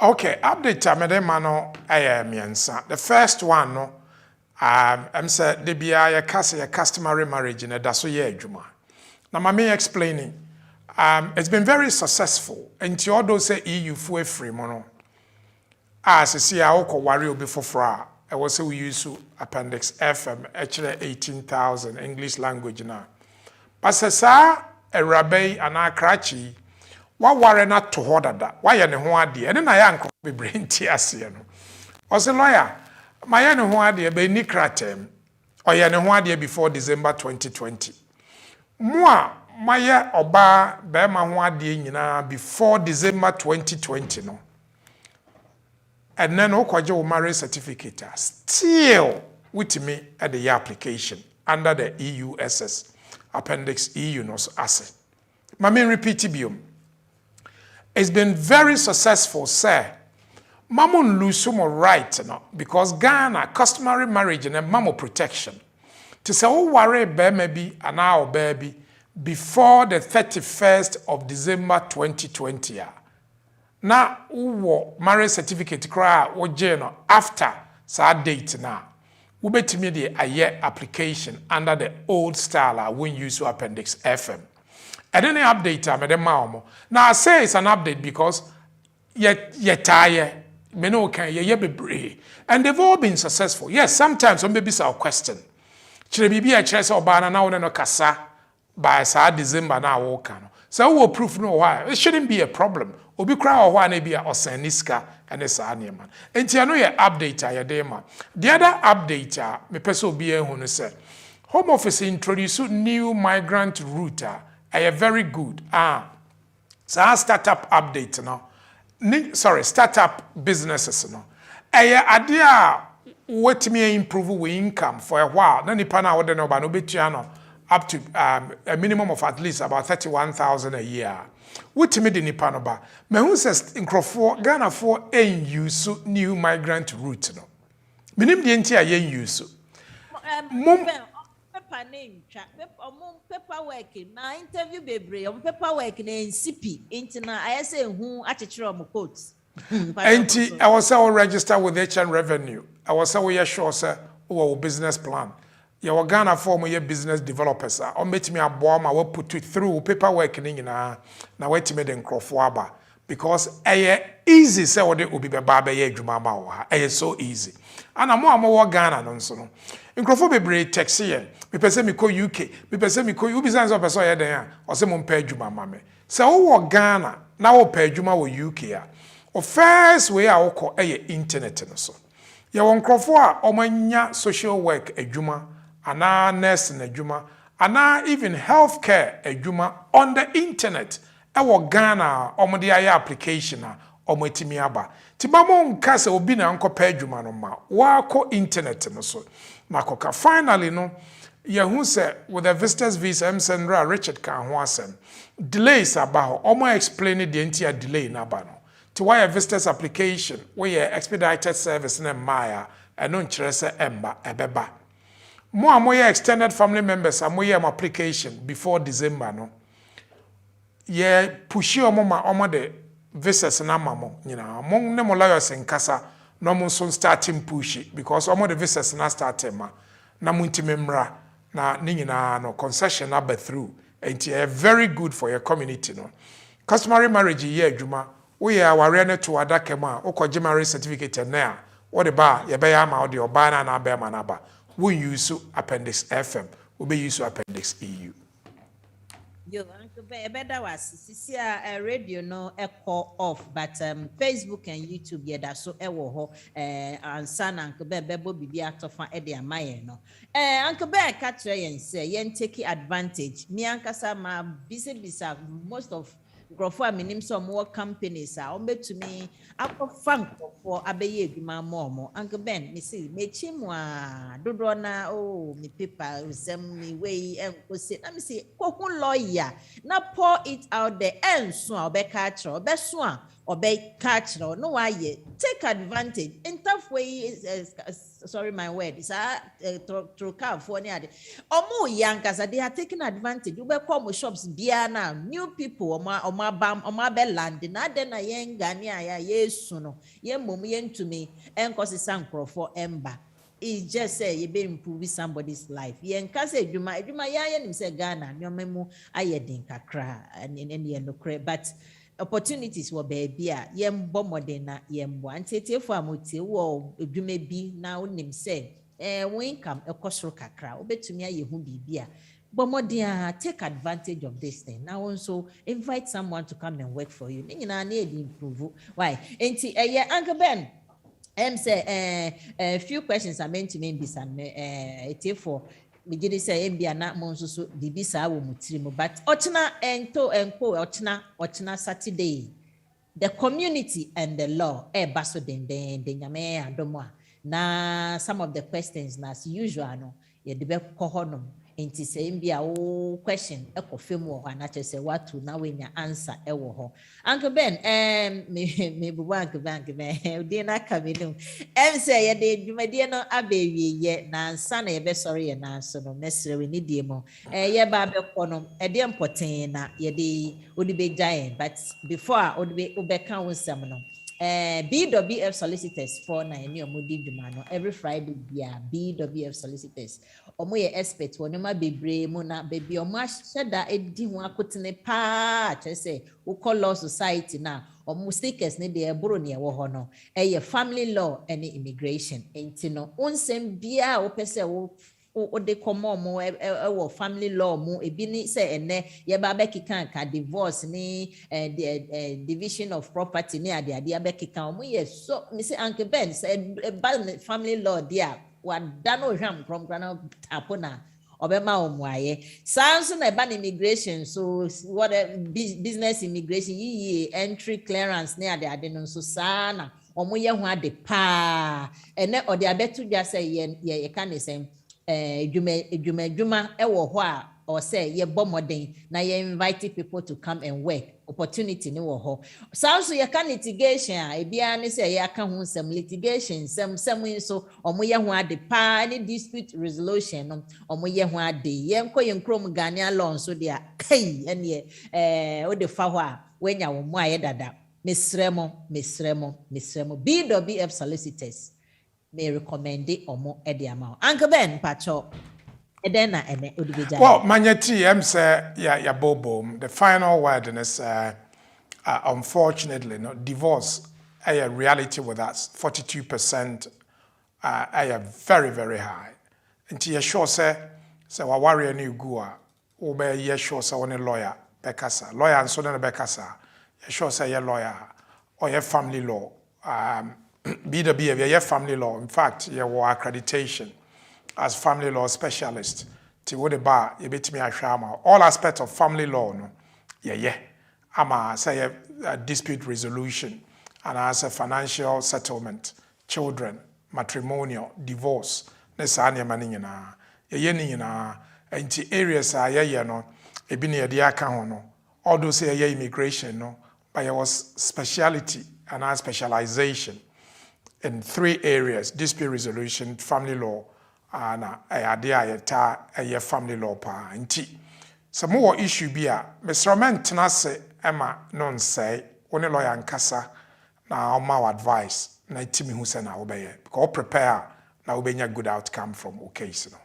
Okay, update amedemano miensa. The first one no I'm said the BIA customary marriage in a daso ye juma. Now me explaining. It's been very successful. And you all say EU for free mono. As see I ko worry before fra. I was say we use appendix FM actually 18,000 English language now. But sa a rabbi and a cratchy. What worry not to order that? Why any ho ade? And then I uncle be brain tears no. Was a lawyer. My any ho ade be ni kratem. Or any ho ade before December 2020. Moi my oba be ma ho ade nyina before December 2020 no. And then okwaje marriage certificate still with me at the application under the EUSS appendix EU no asset. Mami repeat biom. It's been very successful, sir. Mamun lose more right no because Ghana customary marriage and mammo protection. To say oh worry maybe an hour baby before the 31st of December 2020. Now uwo marriage certificate cry or no after that date now. We bet me the year application under the old style when use appendix FM. And then update now I say it's an update because you're tired. Me no can ye be and they've all been successful. Yes, sometimes on baby our question. Chire bibi a chire say obana na no kasa by December na wo kan. So we proof no why. It shouldn't be a problem. Obi kra o na bia osaniska and sa na man. Enti ano ye update a ye dey ma. The other update me pese obi ehun no say Home Office introduce new migrant router. A very good. So startup update now. Startup businesses no. Idea what me improve we income for a while. Then nipa na wode no ba no betua up to a minimum of at least about 31,000 a year. What me the nipa no ba. Me who says nkrofo Ghana for use new migrant route no. Minim de ntia yen use. Paperwork na interview bebre paperwork na NCP intina I say hu achechiro mo quotes Enti, I was so register with HN Revenue. I was so sure, sir, our business plan. Your Ghana form your business developers. Or make me a bomb, I will put it through paperwork in now wait to me then crofwaba. Because easy, say what it will be baba ye jumama. So easy. And I'm more Ghana nonsense. In Crawford text here. Me pese me ko UK. Me pese me ko you business of person there. Or say mon pay jumama me. So Ghana now pay juma wo UK. O first way I call internet no so. Ya won krofo a omanya social work adwuma ana nursing adwuma ana even healthcare adwuma on the internet. Ewo Ghana omode aye application a omotimi aba. Ti ba mo nka se obi na nkopa adwuma no ma. Wa ko internet no so. Makoka finally no ya hu se with the visitors visa Msendra Richard kan ho asem. Delays about omo explain the entire delay na ba no. To why a visitor's application, where expedited service in Maya, and non cherese emba ebeba. More extended family members are more application before December no. Ye push your mama the visitors na mamo, you know, among them lawyers in Casa, no more soon starting push it because all the visitors na start ma na munti memra na nina no concession number through. And very good for your community no. Customary marriage ye juma. We are warrior to Adakema, or marriage certificate now. What about your bayama or the Obana na Bemanaba? We use appendix FM, we be use appendix EU. Yo, Uncle Better was radio no echo off, but Facebook and YouTube, yeah, that's so and son Uncle Bebo be actor for Eddie and Maya no. Uncle Bear catch and say, yen take advantage. Me Ankasa ma busy most of Grofo minim some more companies are to me akọ funk for abeye adwuma momo Uncle Ben me see me chimwa dodona oh me paper sem me way enko say na me say kokun lawyer na pour it out there enso obeka kire obeso a obeka kire no why take advantage in tough way sorry my word is through California omo yankasa they are taking advantage we come shops bia na new people oma be land na de na yen Ghanaian ya yesu no yen mom yen tumi enkosi sankrofo emba it's just say you be improve somebody's life yen kase adwuma ya yen say Ghana nyomemu ayedin kakra and yen no kre but opportunities were baby a yen bomode na yen bo antetefo amotie wo adwuma bi na onim say income ekosoro kakra obetumi aye hu bibia. But more dear, take advantage of this thing. Now also invite someone to come and work for you. You know, I need improve. Why? Ain't yeah, Uncle Ben. Say a few questions are meant to me be some for me did say MB na monso so bibisa wo mutrimu but ochna ento enko ochna Saturday the community and the law baso den nyame adomo na some of the questions na as usual no ye de be kohonom. Enti say mbia o question ekofem wo ha na che say what to na we nya answer e wo ho Uncle Ben me bubu Uncle Ben de na kamenu say ye de dwumade no abewie ye na answer na ye be sorry ye na so no mesre we ni die mo ye ba be kono e de important na ye de odi be giant but before odi be obeka wonsam no BWF Solicitors for na eni omodi dwuma no every Friday bia BWF Solicitors omo ye expert wonu ma bebre mu na baby omo aheda edi ho akotene pa say we call law society na omo stickers ne de eboro ne wo ho no ye family law and immigration enti no onsem bia wo pese wo de komo mo wo family law mo ebi ni say ene ye ba be kikan ka divorce ni division of property ni ade be kikan mo ye so me say Uncle Ben say family law dia wa dano hwam kromkrana apona obema omwaye sanso na eba immigration so what business immigration yi entry clearance ni ade no so sana omo ye ho ade pa ene ode abetu dwa say ye kan say edwuma ewo ho a or say ye bomoden na ye invite people to come and work opportunity ni wo ho so ye can litigation a bia ni say ye aka ho some litigation some so omo ye ho ade pa ni dispute resolution no omo ye ho ade ye nko ye nkrom Ghanaian law so dia kai ene o de fa ho a wenya wo mu aye dada Mesremo. BWF Solicitors may recommend it or more at the amount. Uncle Ben, Pacho. Well, Manyeti, say, yeah, bobo. The final word is, unfortunately, no, divorce, a reality with us. 42% are very, very high. Until you sure say, wa warrior new gua, obey ye sure say one lawyer, Bekasa, lawyer and so then Bekasa, you sure say your lawyer or your family law, BWF, your family law. In fact, your accreditation as family law specialist. Ti wo de ba ye betimi ahwama all aspects of family law no ama say dispute resolution and as a financial settlement, children, matrimonial, divorce, ne sa ne ma nyina ye ni nyina enti areas a ye no ebi ne ye aka ho no all those say immigration no but there was speciality and a specialization in 3 areas: dispute resolution, family law, and a family law pa nti some more issue bi a mesrament na se ema non say one lawyer nkasa na oma advice na timi hu se na obeye because prepare na obenya good outcome from o case no.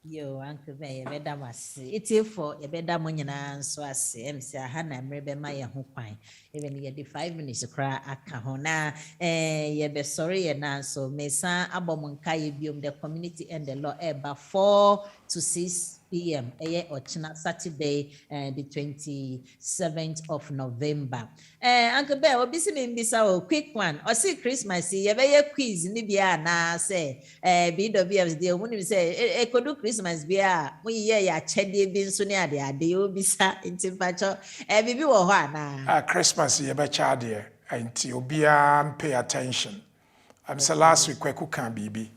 Yo, Uncle Ben, you better was it's for a better money and so as MC Hannah Mrebe Maya Hupine. Even you get 5 minutes to cry at Kahona, ye be sorry and so Mesa Abomunkai Bium, the community and the law about 4 to 6 p.m. or Saturday, the 27th of November. Uncle Ben, what busy me bisa quick one or see Christmas, ye be a quiz in the na say BWF deal when you say a could do Christmas beer we ya chedi bin sunia de bisa into pacho bibi wo na Christmas ye be chade enti obia pay attention. I'm say last week kweku kan bibi.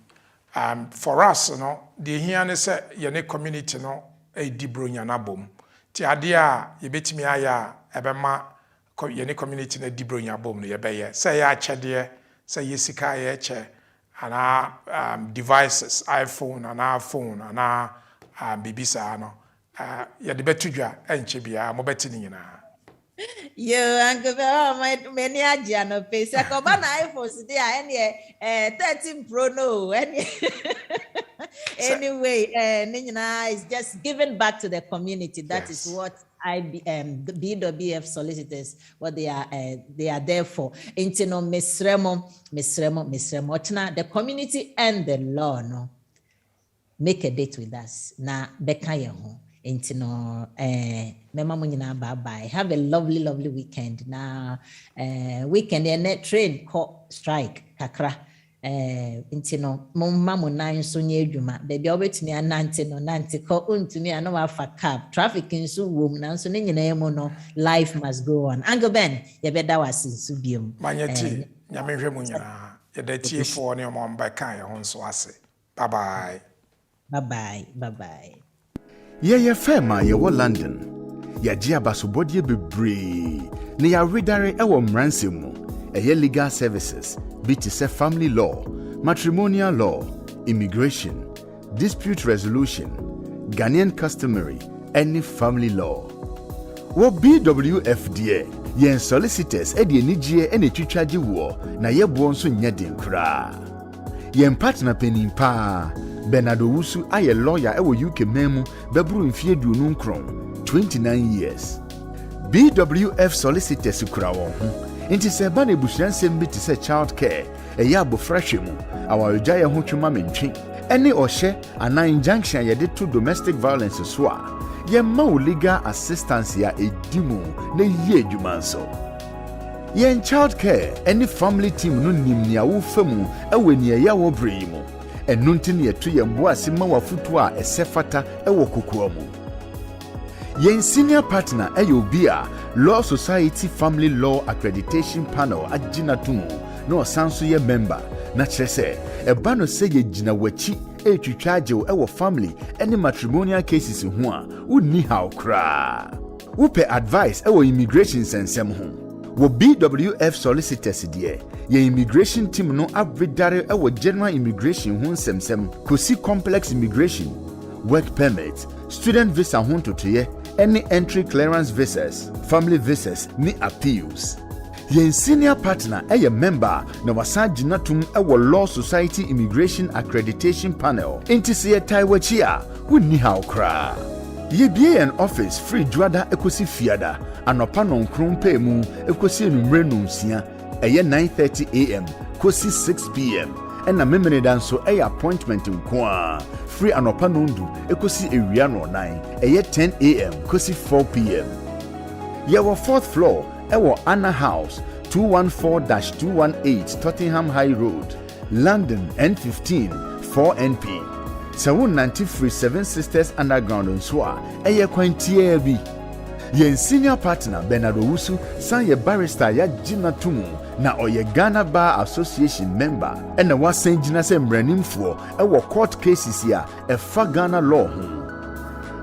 For us, the here say your community no a dibronya nabom. Ti adia ye betimi aya ebema your community na dibronya bom no ye beye. Say ya chede, say ye sika ye che and devices, iPhone and our phone and our bibisa no. Ya de betudwa enche bia mo betini na. Yo, Uncle my many no face. I come on iPhone today. Any 13 Pro no. Anyway, Nina is just giving back to the community. That is what the BWF Solicitors, what they are there for. Intino Mesremo. The community and the law no. Make a date with us. Na beka ho. Intino mema munyina bye. Have a lovely weekend. Now weekend and train call strike kakra. Intino mumma munan so nye adwuma baby obetumi anante no nante ko untumi ano afa cab traffic nso wom na nso ne nyina mu no life must go on. Uncle Ben ye beda wase nso biom manyeti nyame hwe mu nyina ye da tie fo ne mo mba kan ye ho nso ase. Bye bye. Ye fema ye wo London. Ya ji abasobodie bebre. Ne ya redare ewo mranse mu. Eye legal services, BTC family law, matrimonial law, immigration, dispute resolution, Ghanaian customary, any family law. Wo BWF die, yen solicitors edi enijie ene twitwaje wo na ye bo nso nya den kra. Yen partner penimpa Bennard Owusu aye lawyer ewo UK memu bebru mfie duonu nkron 29 years. BWF Solicitors kura wo ho. Inti se ba na ebusuansem bi te se child care eya abofrahwe mu awaregya ye ho twema mentwe ene ohye ana injunction ye de to domestic violence so a ye ma legal assistance ya edimu na yie adwuma nso ye child care any family team no nimnia wo famu eweni eya wo brei mu enu ntine ye to ye mboase ma wafutu a esefata ewo kokoa mu. Yen senior partner Ayobia Law Society Family Law Accreditation Panel agina tumu no sanso ye member na kyerese eba no se ye gina wachi etwitwaje wo family any matrimonial cases ho a unni haw kra. Upe advice ewo immigration sensem ho. Wo BWF Solicitors die ye immigration team no abredare ewo general immigration ho nsemsem kosi complex immigration work permit, student visa ho ntotoyɛ, any entry clearance visas, family visas, ni appeals. Yen senior partner a member na wasan gyina tum ɛwɔ Law Society Immigration Accreditation Panel. Inti sɛ yɛtae w'akyi a wonni haw koraa. Yɛbie yɛn office free dwada ekosi fiada anɔpa nɔnkron pɛ mu ekosi enumere nonsia ɛyɛ 9:30 am kosi 6 pm ɛna memene nso ɛyɛ appointment nko a free anɔpa nondu ekosi ewia nɔnan ɛyɛ 10 am kosi 4 pm. Yɛwɔ 4th floor ɛwɔ Anna House 214-218 Tottenham High Road, London N15 4NP. Sɛ wo nante free 7 Sisters Underground nso a ɛyɛ kwantiaa bi. Yɛn senior partner Bennard Owusu san yɛ barrister yɛgyina tomu na ɔyɛ Ghana Bar Association member ɛna wasan gyina sɛ mmaranimfoɔ ɛwɔ court cases a ɛfa Ghana law ho.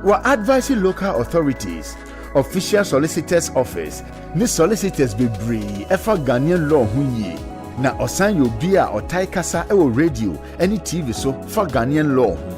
Wa advising local authorities, official solicitors office ni solicitors bebree ɛfa Ghanaian law ho yie na ɔsan yɛ obi a ɔtae kasa ɛwɔ radio ɛne TV so fa Ghanaian law ho.